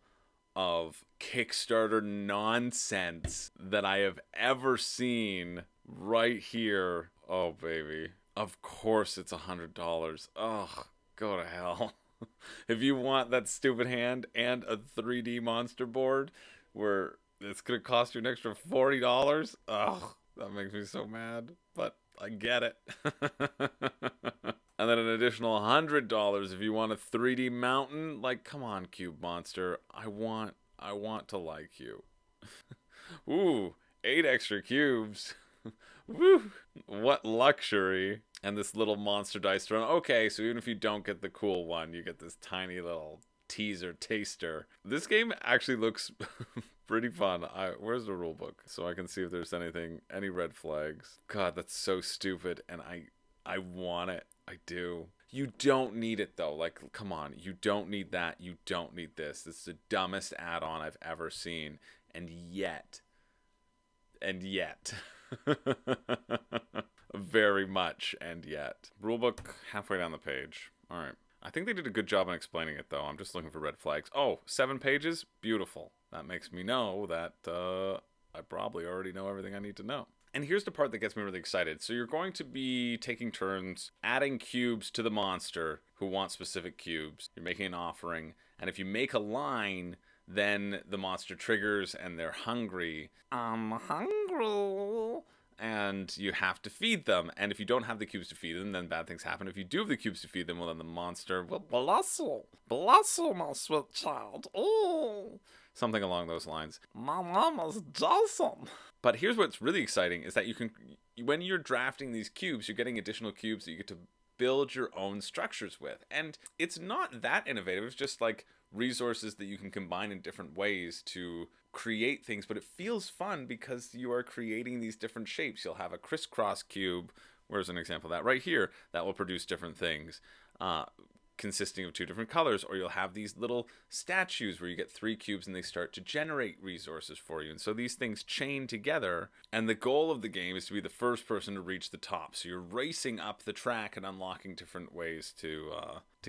of Kickstarter nonsense that I have ever seen right here. Oh, baby. Of course it's $100. Ugh, go to hell. If you want that stupid hand and a 3D monster board where it's going to cost you an extra $40, ugh, that makes me so mad. But I get it. And then an additional $100 if you want a 3D mountain. Like, come on, Cube Monster. I want to like you. Ooh, 8 extra cubes. Woo! What luxury. And this little monster dice throne. Okay, so even if you don't get the cool one, you get this tiny little teaser taster. This game actually looks pretty fun. Where's the rule book so I can see if there's any red flags? God, that's so stupid, and I want it. I do. You don't need it though. Like, come on. You don't need that. You don't need this. This is the dumbest add-on I've ever seen. And yet, very much, and yet. Rulebook halfway down the page. All right. I think they did a good job on explaining it, though. I'm just looking for red flags. Oh, 7 pages? Beautiful. That makes me know that I probably already know everything I need to know. And here's the part that gets me really excited. So you're going to be taking turns adding cubes to the monster who wants specific cubes. You're making an offering. And if you make a line, then the monster triggers and they're hungry. I'm hungry. And you have to feed them. And if you don't have the cubes to feed them, then bad things happen. If you do have the cubes to feed them, well, then the monster will bless you. Bless you, my sweet child. Oh. Something along those lines. My mama's awesome. But here's what's really exciting is that you can, when you're drafting these cubes, you're getting additional cubes that you get to build your own structures with. And it's not that innovative. It's just like resources that you can combine in different ways to create things, but it feels fun because you are creating these different shapes. You'll have a crisscross cube. Where's an example of that? Right here. That will produce different things. Consisting of 2 different colors, or you'll have these little statues where you get 3 cubes and they start to generate resources for you. And so these things chain together, and the goal of the game is to be the first person to reach the top. So you're racing up the track and unlocking different ways to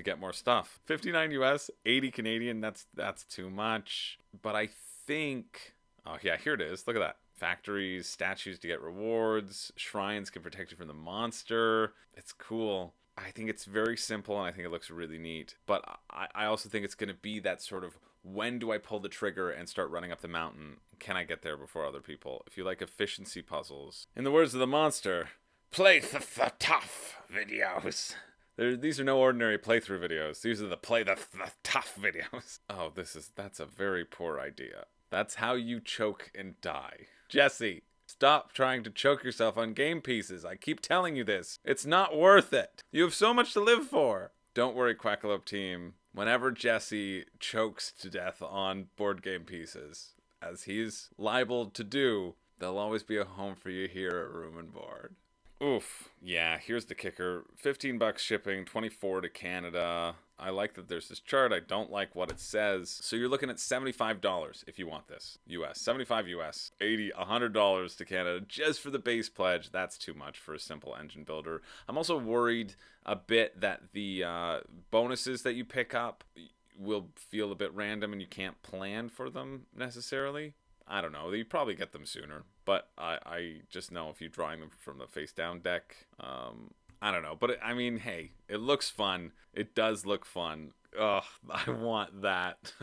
get more stuff. 59 US, 80 Canadian, that's too much. But I think, oh yeah, here it is. Look at that. Factories, statues to get rewards, shrines can protect you from the monster. It's cool. I think it's very simple, and I think it looks really neat. But I also think it's going to be that sort of, when do I pull the trigger and start running up the mountain? Can I get there before other people? If you like efficiency puzzles. In the words of the monster, play the tough videos. These are no ordinary playthrough videos. These are the play the tough videos. Oh, that's a very poor idea. That's how you choke and die. Jesse, stop trying to choke yourself on game pieces. I keep telling you this. It's not worth it. You have so much to live for. Don't worry, Quackalope team. Whenever Jesse chokes to death on board game pieces, as he's liable to do, there'll always be a home for you here at Room and Board. Oof. Yeah, here's the kicker. $15 shipping, 24 to Canada. I like that there's this chart. I don't like what it says. So you're looking at $75 if you want this. US. 75 US. 80, $100 to Canada just for the base pledge. That's too much for a simple engine builder. I'm also worried a bit that the bonuses that you pick up will feel a bit random and you can't plan for them necessarily. I don't know. You probably get them sooner. But I just know if you're drawing them from the face down deck, I don't know. But I mean, hey, it looks fun. It does look fun. Ugh, I want that.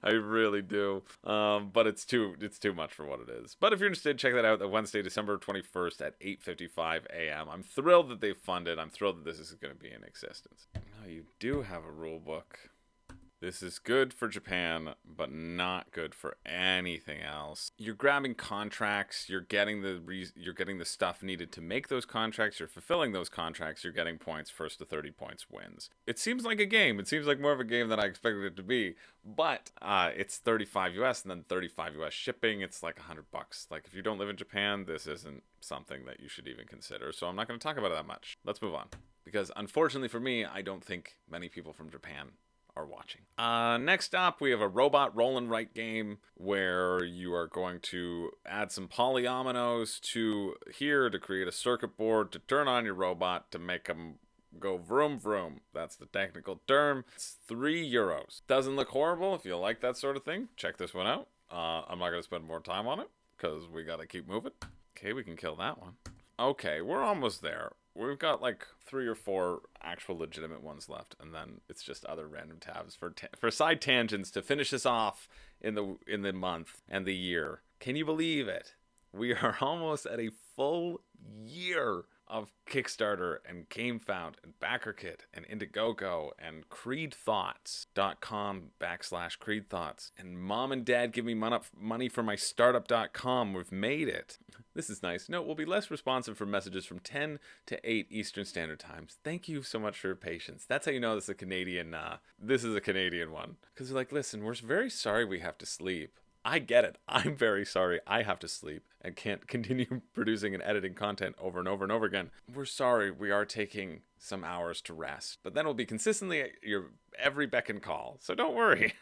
I really do. But it's too much for what it is. But if you're interested, check that out. The Wednesday, December 21st at 8:55 a.m. I'm thrilled that they funded. I'm thrilled that this is going to be in existence. Oh, you do have a rule book. This is good for Japan, but not good for anything else. You're grabbing contracts, you're getting the stuff needed to make those contracts, you're fulfilling those contracts, you're getting points, first to 30 points wins. It seems like a game. It seems like more of a game than I expected it to be, but it's 35 US and then 35 US shipping. It's like $100. Like, if you don't live in Japan, this isn't something that you should even consider. So I'm not going to talk about it that much. Let's move on. Because unfortunately for me, I don't think many people from Japan are watching. Next up, we have a robot roll and write game where you are going to add some polyominoes to here to create a circuit board to turn on your robot to make them go vroom vroom. That's the technical term. It's €3. Doesn't look horrible. If you like that sort of thing, check this one out. I'm not going to spend more time on it because we got to keep moving. Okay, we can kill that one. Okay, we're almost there. We've got like 3 or 4 actual legitimate ones left, and then it's just other random tabs for side tangents to finish us off in the month and the year. Can you believe it? We are almost at a full year of Kickstarter and GameFound and BackerKit and Indiegogo and CreedThoughts.com/CreedThoughts and Mom and Dad give me money for my startup.com. We've made it. This is nice. Note, we'll be less responsive for messages from 10 to 8 Eastern Standard Times. Thank you so much for your patience. That's how you know this is a Canadian one. Because they're like, listen, we're very sorry we have to sleep. I get it. I'm very sorry I have to sleep and can't continue producing and editing content over and over and over again. We're sorry we are taking some hours to rest, but then we'll be consistently at your every beck and call, so don't worry.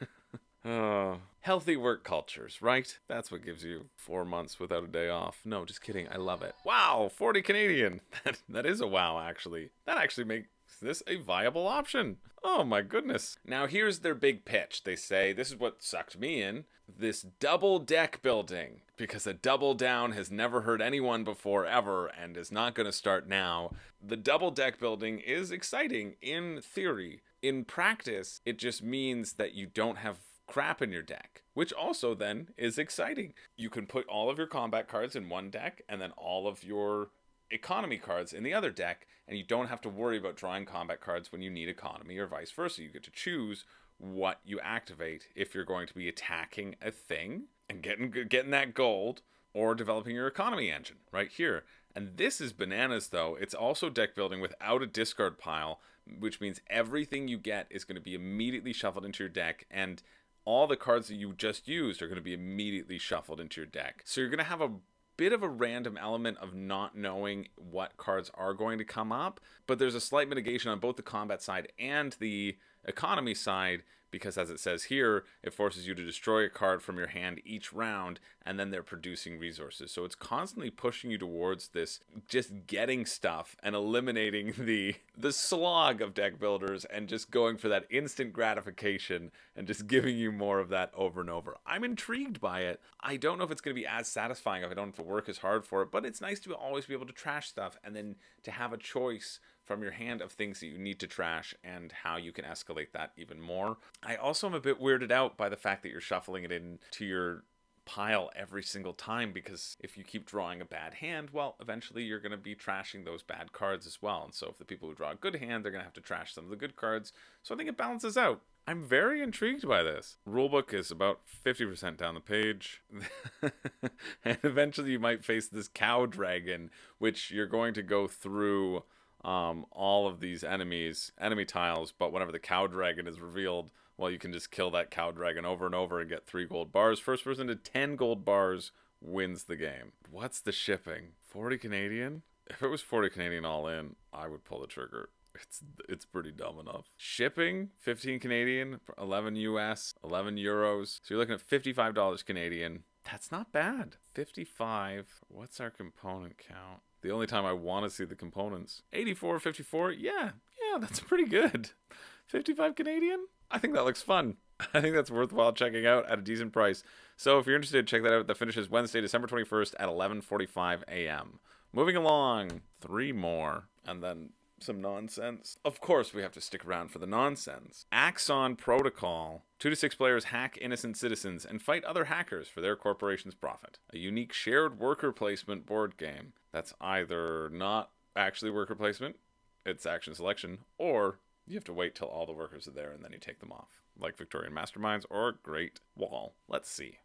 Healthy work cultures, right? That's what gives you 4 months without a day off. No, just kidding. I love it. Wow, 40 Canadian. That is a wow, actually. That actually makes this a viable option. Oh my goodness. Now here's their big pitch. They say, this is what sucked me in, this double deck building, because a double down has never hurt anyone before ever and is not going to start now. The double deck building is exciting in theory. In practice, it just means that you don't have crap in your deck, which also then is exciting. You can put all of your combat cards in one deck and then all of your economy cards in the other deck, and you don't have to worry about drawing combat cards when you need economy or vice versa. You get to choose what you activate if you're going to be attacking a thing and getting that gold or developing your economy engine right here. And this is bananas, though. It's also deck building without a discard pile, which means everything you get is going to be immediately shuffled into your deck, and all the cards that you just used are going to be immediately shuffled into your deck. So you're going to have a bit of a random element of not knowing what cards are going to come up, but there's a slight mitigation on both the combat side and the economy side, because as it says here, it forces you to destroy a card from your hand each round, and then they're producing resources. So it's constantly pushing you towards this just getting stuff and eliminating the slog of deck builders and just going for that instant gratification and just giving you more of that over and over. I'm intrigued by it. I don't know if it's going to be as satisfying if I don't have to work as hard for it, but it's nice to always be able to trash stuff and then to have a choice from your hand of things that you need to trash and how you can escalate that even more. I also am a bit weirded out by the fact that you're shuffling it into your pile every single time, because if you keep drawing a bad hand, well, eventually you're going to be trashing those bad cards as well. And so if the people who draw a good hand, they're going to have to trash some of the good cards. So I think it balances out. I'm very intrigued by this. Rulebook is about 50% down the page. And eventually you might face this cow dragon, which you're going to go through all of these enemy tiles, but whenever the cow dragon is revealed, well, you can just kill that cow dragon over and over and get 3 gold bars. First person to 10 gold bars wins the game. What's the shipping? 40 Canadian? If it was 40 Canadian all in, I would pull the trigger. It's pretty dumb enough. Shipping, 15 Canadian, 11 US, 11 euros. So you're looking at $55 Canadian. That's not bad. 55. What's our component count? The only time I want to see the components. 84, 54. Yeah, that's pretty good. 55 Canadian? I think that looks fun. I think that's worthwhile checking out at a decent price. So if you're interested, check that out. That finishes Wednesday, December 21st at 11:45 a.m. Moving along. 3 more. And then some nonsense. Of course, we have to stick around for the nonsense. Axon Protocol. 2 to 6 players hack innocent citizens and fight other hackers for their corporation's profit. A unique shared worker placement board game that's either not actually worker placement, it's action selection, or you have to wait till all the workers are there and then you take them off. Like Victorian Masterminds or Great Wall. Let's see.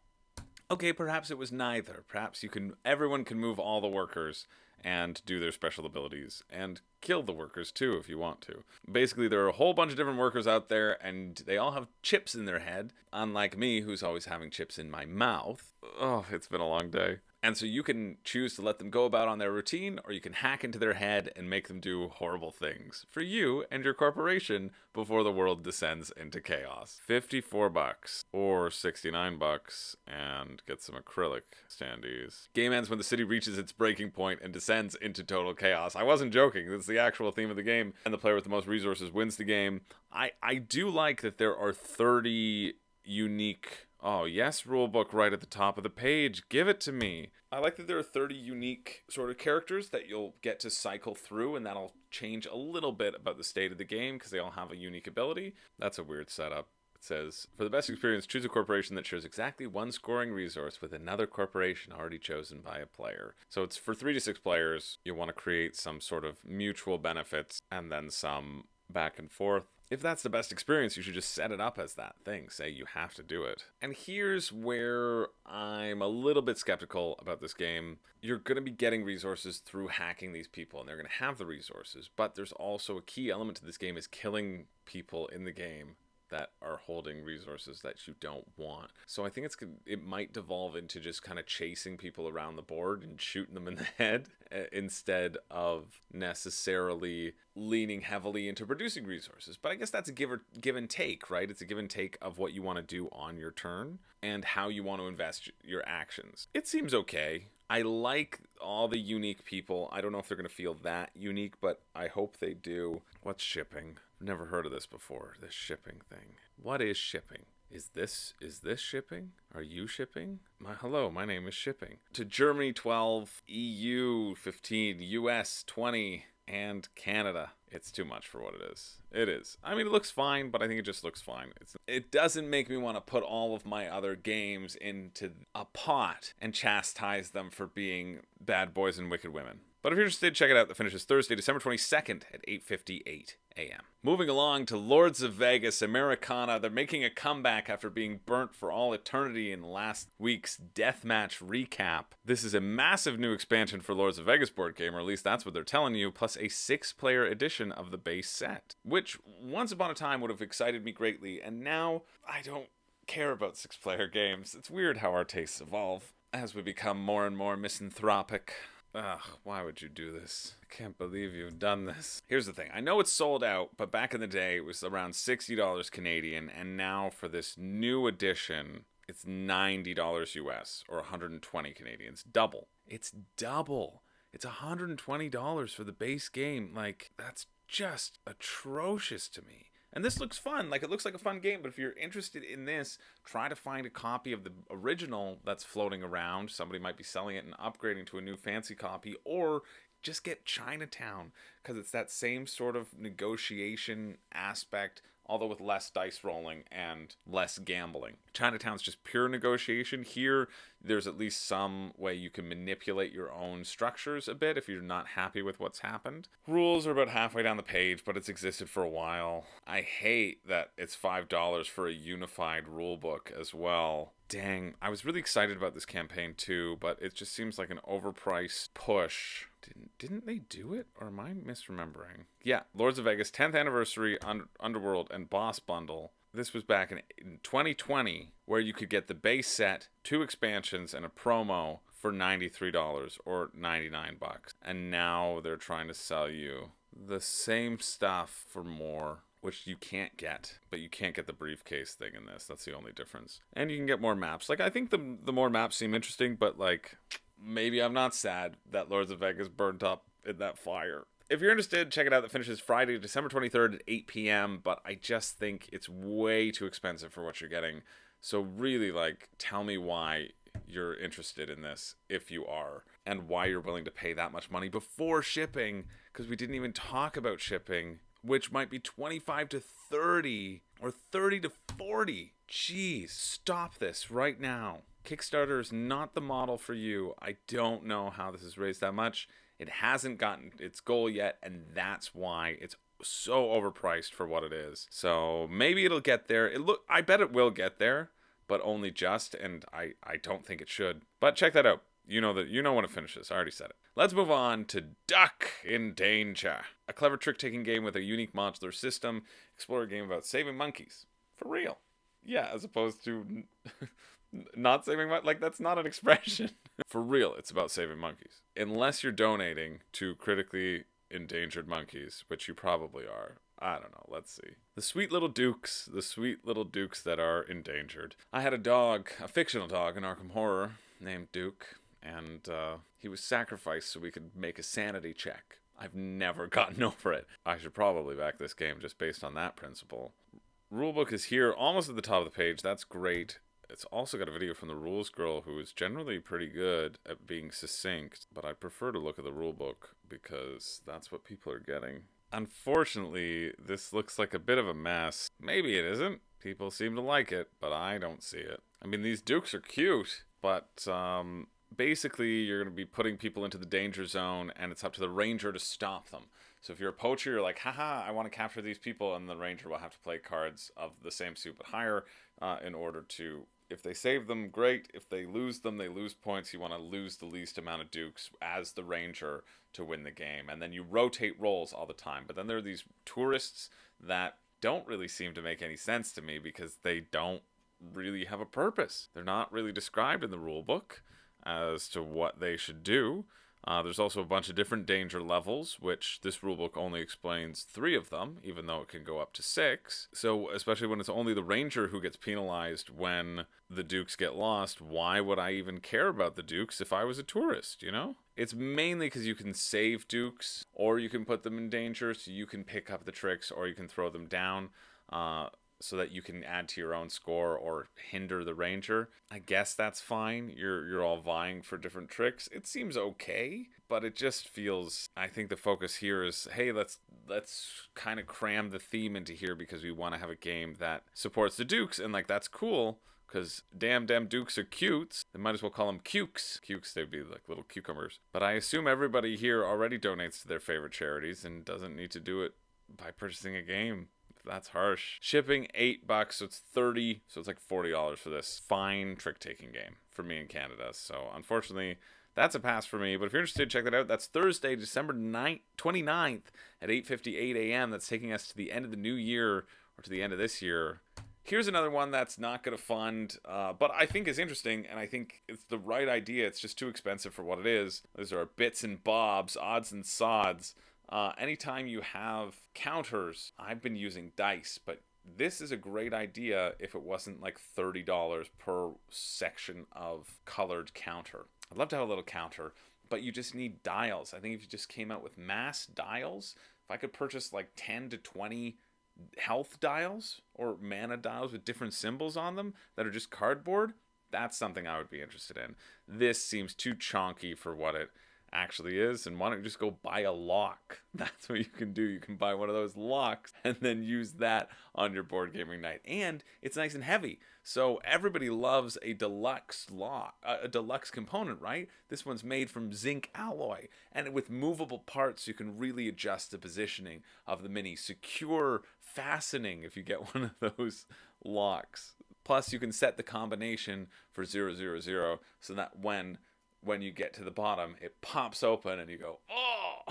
Okay, perhaps it was neither. Perhaps everyone can move all the workers and do their special abilities and kill the workers too if you want to. Basically, there are a whole bunch of different workers out there and they all have chips in their head, unlike me who's always having chips in my mouth. Oh, it's been a long day. And so you can choose to let them go about on their routine, or you can hack into their head and make them do horrible things for you and your corporation before the world descends into chaos. $54 or $69 and get some acrylic standees. Game ends when the city reaches its breaking point and descends into total chaos. I wasn't joking. That's the actual theme of the game, and the player with the most resources wins the game. I do like that there are 30 unique... Oh, yes, rulebook right at the top of the page. Give it to me. I like that there are 30 unique sort of characters that you'll get to cycle through, and that'll change a little bit about the state of the game because they all have a unique ability. That's a weird setup. It says, for the best experience, choose a corporation that shares exactly one scoring resource with another corporation already chosen by a player. So it's for 3 to 6 players. You want to create some sort of mutual benefits and then some back and forth. If that's the best experience, you should just set it up as that thing. Say you have to do it. And here's where I'm a little bit skeptical about this game. You're going to be getting resources through hacking these people, and they're going to have the resources. But there's also a key element to this game is killing people in the game that are holding resources that you don't want. So I think it might devolve into just kind of chasing people around the board and shooting them in the head instead of necessarily leaning heavily into producing resources. But I guess that's a give and take, right? It's a give and take of what you want to do on your turn and how you want to invest your actions. It seems okay. I like all the unique people. I don't know if they're going to feel that unique, but I hope they do. What's shipping? Never heard of this before, this shipping thing. What is shipping? Is this shipping? Are you shipping? Hello, my name is Shipping. To Germany 12, EU 15, US 20, and Canada. It's too much for what it is. It is. I mean, it looks fine, but I think it just looks fine. It doesn't make me want to put all of my other games into a pot and chastise them for being bad boys and wicked women. But if you're interested, check it out. The finish is Thursday, December 22nd at 8:58 a.m. Moving along to Lords of Vegas, Americana. They're making a comeback after being burnt for all eternity in last week's Deathmatch recap. This is a massive new expansion for Lords of Vegas board game, or at least that's what they're telling you, plus a 6-player edition of the base set, which once upon a time would have excited me greatly, and now I don't care about 6-player games. It's weird how our tastes evolve as we become more and more misanthropic. Ugh, why would you do this? I can't believe you've done this. Here's the thing. I know it's sold out, but back in the day, it was around $60 Canadian, and now for this new edition, it's $90 US, or 120 Canadian. It's double. It's double. It's $120 for the base game. Like, that's just atrocious to me. And this looks fun. Like, it looks like a fun game, but if you're interested in this, try to find a copy of the original that's floating around. Somebody might be selling it and upgrading to a new fancy copy, or just get Chinatown, because it's that same sort of negotiation aspect, although with less dice rolling and less gambling. Chinatown's just pure negotiation. Here, there's at least some way you can manipulate your own structures a bit if you're not happy with what's happened. Rules are about halfway down the page, but it's existed for a while. I hate that it's $5 for a unified rulebook as well. Dang, I was really excited about this campaign too, but it just seems like an overpriced push. Didn't they do it? Or am I misremembering? Yeah, Lords of Vegas 10th Anniversary Underworld and Boss Bundle. This was back in 2020, where you could get the base set, 2 expansions, and a promo for $93 or $99. And now they're trying to sell you the same stuff for more, which you can't get, but you can't get the briefcase thing in this. That's the only difference. And you can get more maps. Like, I think the more maps seem interesting, but like, maybe I'm not sad that Lords of Vegas burnt up in that fire. If you're interested, check it out. That finishes Friday, December 23rd at 8 p.m., but I just think it's way too expensive for what you're getting. So really, like, tell me why you're interested in this, if you are, and why you're willing to pay that much money before shipping, because we didn't even talk about shipping, which might be 25 to 30 or 30 to 40. Jeez, stop this right now. Kickstarter is not the model for you. I don't know how this has raised that much. It hasn't gotten its goal yet, and that's why it's so overpriced for what it is. So maybe it'll get there. I bet it will get there, but only just, and I don't think it should. But check that out. You know when it finishes. I already said it. Let's move on to Douc in Danger. A clever trick-taking game with a unique modular system. Explore a game about saving monkeys. For real. Yeah, as opposed to not saving monkeys. Like, that's not an expression. For real, it's about saving monkeys. Unless you're donating to critically endangered monkeys, which you probably are. I don't know. Let's see. The sweet little Doucs that are endangered. I had a dog, a fictional dog in Arkham Horror named Douc, and he was sacrificed so we could make a sanity check. I've never gotten over it. I should probably back this game just based on that principle. Rulebook is here, almost at the top of the page. That's great. It's also got a video from the rules girl, who is generally pretty good at being succinct, but I prefer to look at the rulebook because that's what people are getting. Unfortunately, this looks like a bit of a mess. Maybe it isn't. People seem to like it, but I don't see it. I mean, these Doucs are cute, but basically you're going to be putting people into the danger zone, and it's up to the ranger to stop them. So if you're a poacher, you're like, haha, I want to capture these people, and the ranger will have to play cards of the same suit but higher in order to, if they save them, great. If they lose them, they lose points. You want to lose the least amount of Doucs as the ranger to win the game. And then you rotate roles all the time. But then there are these tourists that don't really seem to make any sense to me because they don't really have a purpose. They're not really described in the rule book as to what they should do. There's also a bunch of different danger levels, which this rulebook only explains 3 of them, even though it can go up to 6. So, especially when it's only the ranger who gets penalized when the Doucs get lost, why would I even care about the Doucs if I was a tourist, you know? It's mainly because you can save Doucs, or you can put them in danger, so you can pick up the tricks, or you can throw them down, so that you can add to your own score or hinder the ranger. I guess that's fine. You're all vying for different tricks. It seems okay, but it just feels, I think the focus here is, hey, let's kind of cram the theme into here because we want to have a game that supports the Doucs, and like, that's cool. Because damn Doucs are cutes. They might as well call them cukes. Cukes, they'd be like little cucumbers. But I assume everybody here already donates to their favorite charities and doesn't need to do it by purchasing a game. That's harsh. Shipping $8, so it's 30, so it's like $40 for this fine trick-taking game for me in Canada. So unfortunately, that's a pass for me. But if you're interested, check that out. That's Thursday, December 29th at 8:58 a.m. That's taking us to the end of the new year, or to the end of this year. Here's another one that's not going to fund, but I think is interesting, and I think it's the right idea. It's just too expensive for what it is. Those are bits and bobs, odds and sods. Anytime you have counters, I've been using dice, but this is a great idea if it wasn't like $30 per section of colored counter. I'd love to have a little counter, but you just need dials. I think if you just came out with mass dials, if I could purchase like 10 to 20 health dials or mana dials with different symbols on them that are just cardboard, that's something I would be interested in. This seems too chonky for what it actually is, and why don't you just go buy a lock? That's what you can do. You can buy one of those locks and then use that on your board gaming night, and it's nice and heavy, so everybody loves a deluxe lock, a deluxe component, right? This one's made from zinc alloy, and with movable parts you can really adjust the positioning of the mini. Secure fastening if you get one of those locks. Plus you can set the combination for 000 so that when you get to the bottom, it pops open and you go, oh!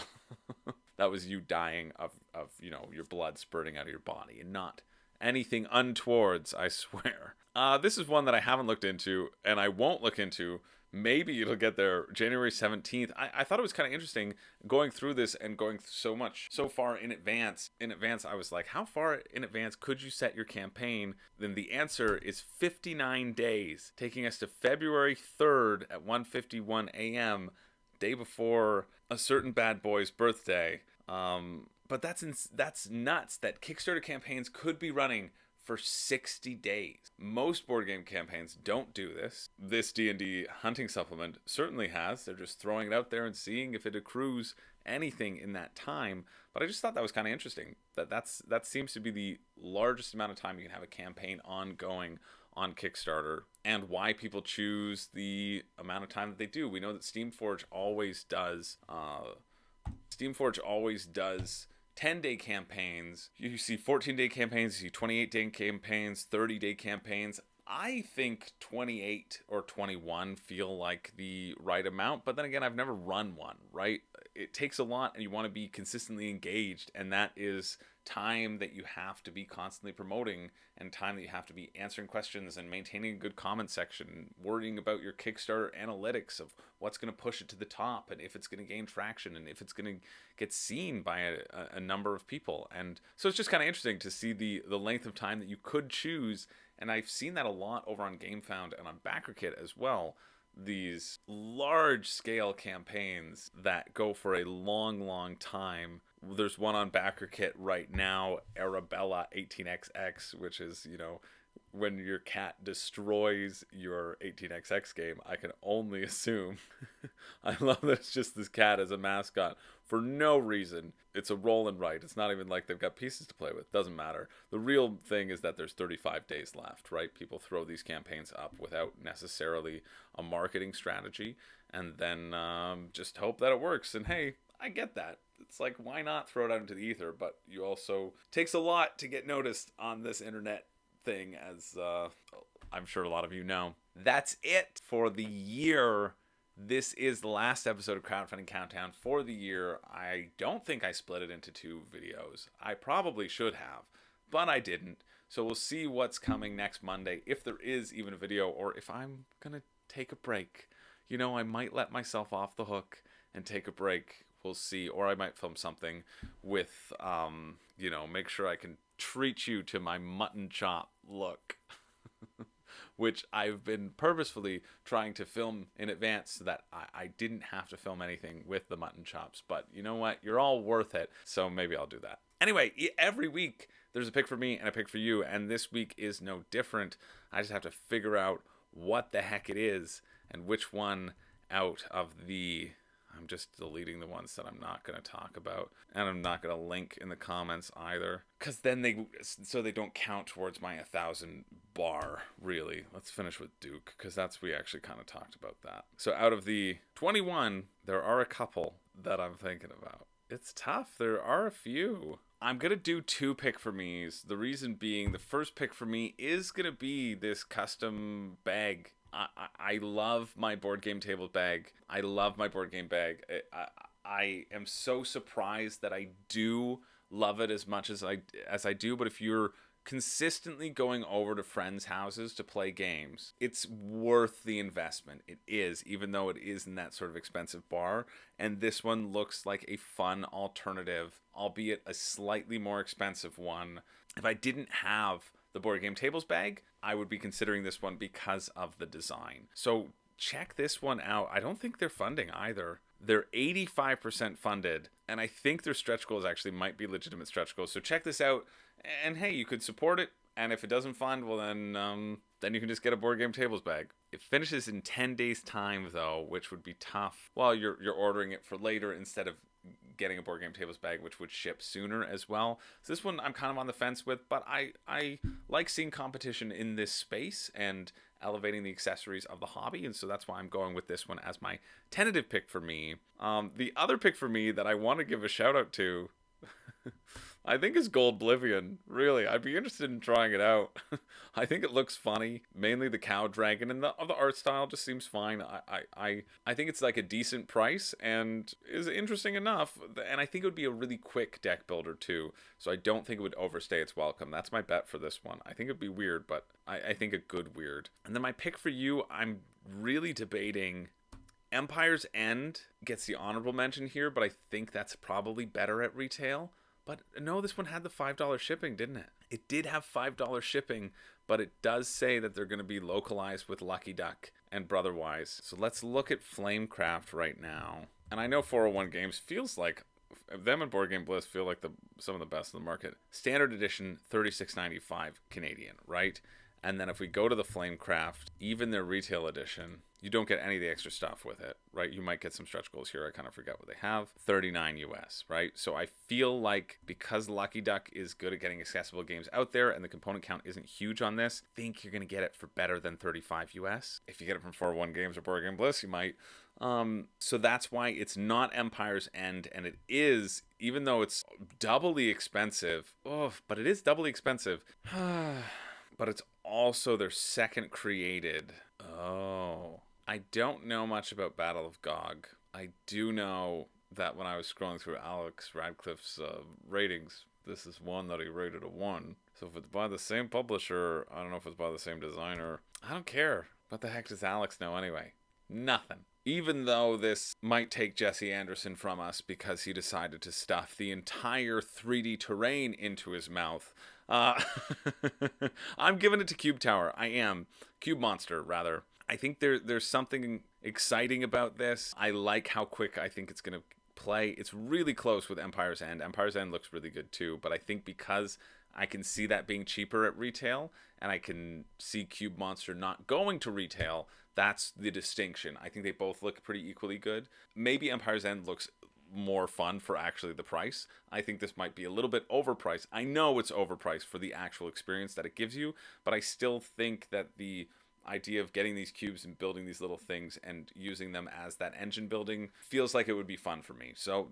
That was you dying of your blood spurting out of your body, and not anything untowards, I swear. This is one that I haven't looked into, and I won't look into. Maybe it'll get there January 17th. I thought it was kind of interesting going through this and going so far in advance. In advance, I was like, how far in advance could you set your campaign? Then the answer is 59 days, taking us to February 3rd at 1:51 a.m., day before a certain bad boy's birthday. But that's nuts that Kickstarter campaigns could be running for 60 days. Most board game campaigns don't do this. This D&D hunting supplement certainly has. They're just throwing it out there and seeing if it accrues anything in that time. But I just thought that was kind of interesting. That seems to be the largest amount of time you can have a campaign ongoing on Kickstarter, and why people choose the amount of time that they do. We know that Steamforge always does 10-day campaigns. You see 14-day campaigns, you see 28-day campaigns, 30-day campaigns. I think 28 or 21 feel like the right amount, but then again, I've never run one, right? It takes a lot, and you want to be consistently engaged, and that is time that you have to be constantly promoting, and time that you have to be answering questions and maintaining a good comment section, worrying about your Kickstarter analytics of what's going to push it to the top, and if it's going to gain traction, and if it's going to get seen by a number of people. And so it's just kind of interesting to see the length of time that you could choose, and I've seen that a lot over on GameFound and on BackerKit as well. These large scale campaigns that go for a long time. There's one on BackerKit right now, Arabella 18XX, which is, when your cat destroys your 18XX game. I can only assume. I love that it's just this cat as a mascot for no reason. It's a roll and write. It's not even like they've got pieces to play with. Doesn't matter. The real thing is that there's 35 days left, right? People throw these campaigns up without necessarily a marketing strategy, and then just hope that it works. And hey, I get that. It's like, why not throw it out into the ether? But you also, takes a lot to get noticed on this internet thing, as I'm sure a lot of you know. That's it for the year. This is the last episode of Crowdfunding Countdown for the year. I don't think I split it into 2 videos. I probably should have, but I didn't. So we'll see what's coming next Monday, if there is even a video, or if I'm gonna take a break. I might let myself off the hook and take a break. We'll see. Or I might film something with, make sure I can treat you to my mutton chop look, which I've been purposefully trying to film in advance so that I didn't have to film anything with the mutton chops. But you know what? You're all worth it. So maybe I'll do that. Anyway, every week there's a pick for me and a pick for you. And this week is no different. I just have to figure out what the heck it is and which one out of the... I'm just deleting the ones that I'm not going to talk about, and I'm not going to link in the comments either, because then they don't count towards my 1,000 bar, really. Let's finish with Douc, because we actually kind of talked about that. So out of the 21, there are a couple that I'm thinking about. It's tough. There are a few. I'm going to do 2 pick for me's. The reason being, the first pick for me is going to be this custom bag. I love my board game table bag. I love my board game bag. I am so surprised that I do love it as much as I do, but if you're consistently going over to friends' houses to play games, it's worth the investment. It is, even though it is in that sort of expensive bar. And this one looks like a fun alternative, albeit a slightly more expensive one. If I didn't have the board game tables bag, I would be considering this one because of the design. So check this one out. I don't think they're funding either. They're 85% funded, and I think their stretch goals actually might be legitimate stretch goals. So check this out, and hey, you could support it. And if it doesn't fund, well then you can just get a board game tables bag. It finishes in 10 days time though, which would be tough. Well, you're ordering it for later instead of getting a board game tables bag, which would ship sooner as well. So this one I'm kind of on the fence with, but I like seeing competition in this space and elevating the accessories of the hobby, and so that's why I'm going with this one as my tentative pick for me. The other pick for me that I want to give a shout out to I think is Goldblivion. Really, I'd be interested in trying it out. I think it looks funny. Mainly the cow dragon, and the art style just seems fine. I think it's like a decent price and is interesting enough. And I think it would be a really quick deck builder too. So I don't think it would overstay its welcome. That's my bet for this one. I think it'd be weird, but I think a good weird. And then my pick for you, I'm really debating. Empire's End gets the honorable mention here, but I think that's probably better at retail. But no, this one had the $5 shipping, didn't it? It did have $5 shipping, but it does say that they're going to be localized with Lucky Duck and Brotherwise. So let's look at Flamecraft right now. And I know 401 Games feels like, them and Board Game Bliss feel like some of the best in the market. Standard edition, $36.95 Canadian, right? And then if we go to the Flamecraft, even their retail edition, you don't get any of the extra stuff with it, right? You might get some stretch goals here. I kind of forget what they have. $39 US, right? So I feel like because Lucky Duck is good at getting accessible games out there and the component count isn't huge on this, I think you're going to get it for better than $35 US. If you get it from 401 Games or Board Game Bliss, you might. So that's why it's not Empire's End, and it is, even though it's doubly expensive, but it is doubly expensive. But it's also their second created. I don't know much about Battle of Gog. I do know that when I was scrolling through Alex Radcliffe's ratings, this is one that he rated a 1. So if it's by the same publisher, I don't know if it's by the same designer. I don't care. What the heck does Alex know anyway? Nothing. Even though this might take Jesse Anderson from us because he decided to stuff the entire 3D terrain into his mouth. I'm giving it to Cube Tower. I am. Cube Monster, rather. I think there's something exciting about this. I like how quick I think it's going to play. It's really close with Empire's End. Empire's End looks really good too, but I think because I can see that being cheaper at retail, and I can see Cube Monster not going to retail, that's the distinction. I think they both look pretty equally good. Maybe Empire's End looks more fun for actually the price. I think this might be a little bit overpriced. I know it's overpriced for the actual experience that it gives you, but I still think that the idea of getting these cubes and building these little things and using them as that engine building feels like it would be fun for me. So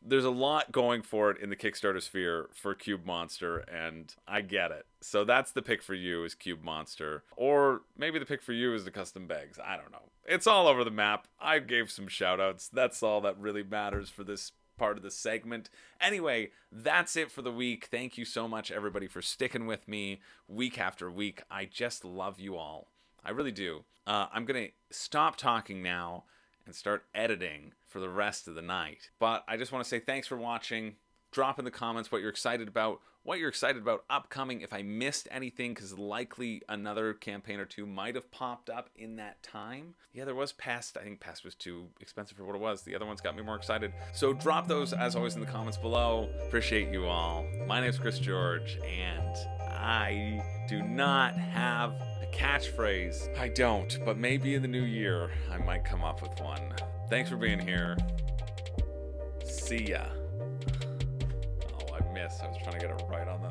there's a lot going for it in the Kickstarter sphere for Cube Monster, and I get it. So that's the pick for you, is Cube Monster. Or maybe the pick for you is the custom bags. I don't know. It's all over the map. I gave some shout outs. That's all that really matters for this part of the segment. Anyway, that's it for the week. Thank you so much, everybody, for sticking with me week after week. I just love you all. I really do. I'm going to stop talking now and start editing for the rest of the night. But I just want to say thanks for watching. Drop in the comments what you're excited about, upcoming, if I missed anything, because likely another campaign or two might have popped up in that time. Yeah, there was Pest. I think Pest was too expensive for what it was. The other ones got me more excited. So drop those, as always, in the comments below. Appreciate you all. My name's Chris George, and I do not have a catchphrase. I don't, but maybe in the new year, I might come up with one. Thanks for being here. See ya. I was trying to get it right on the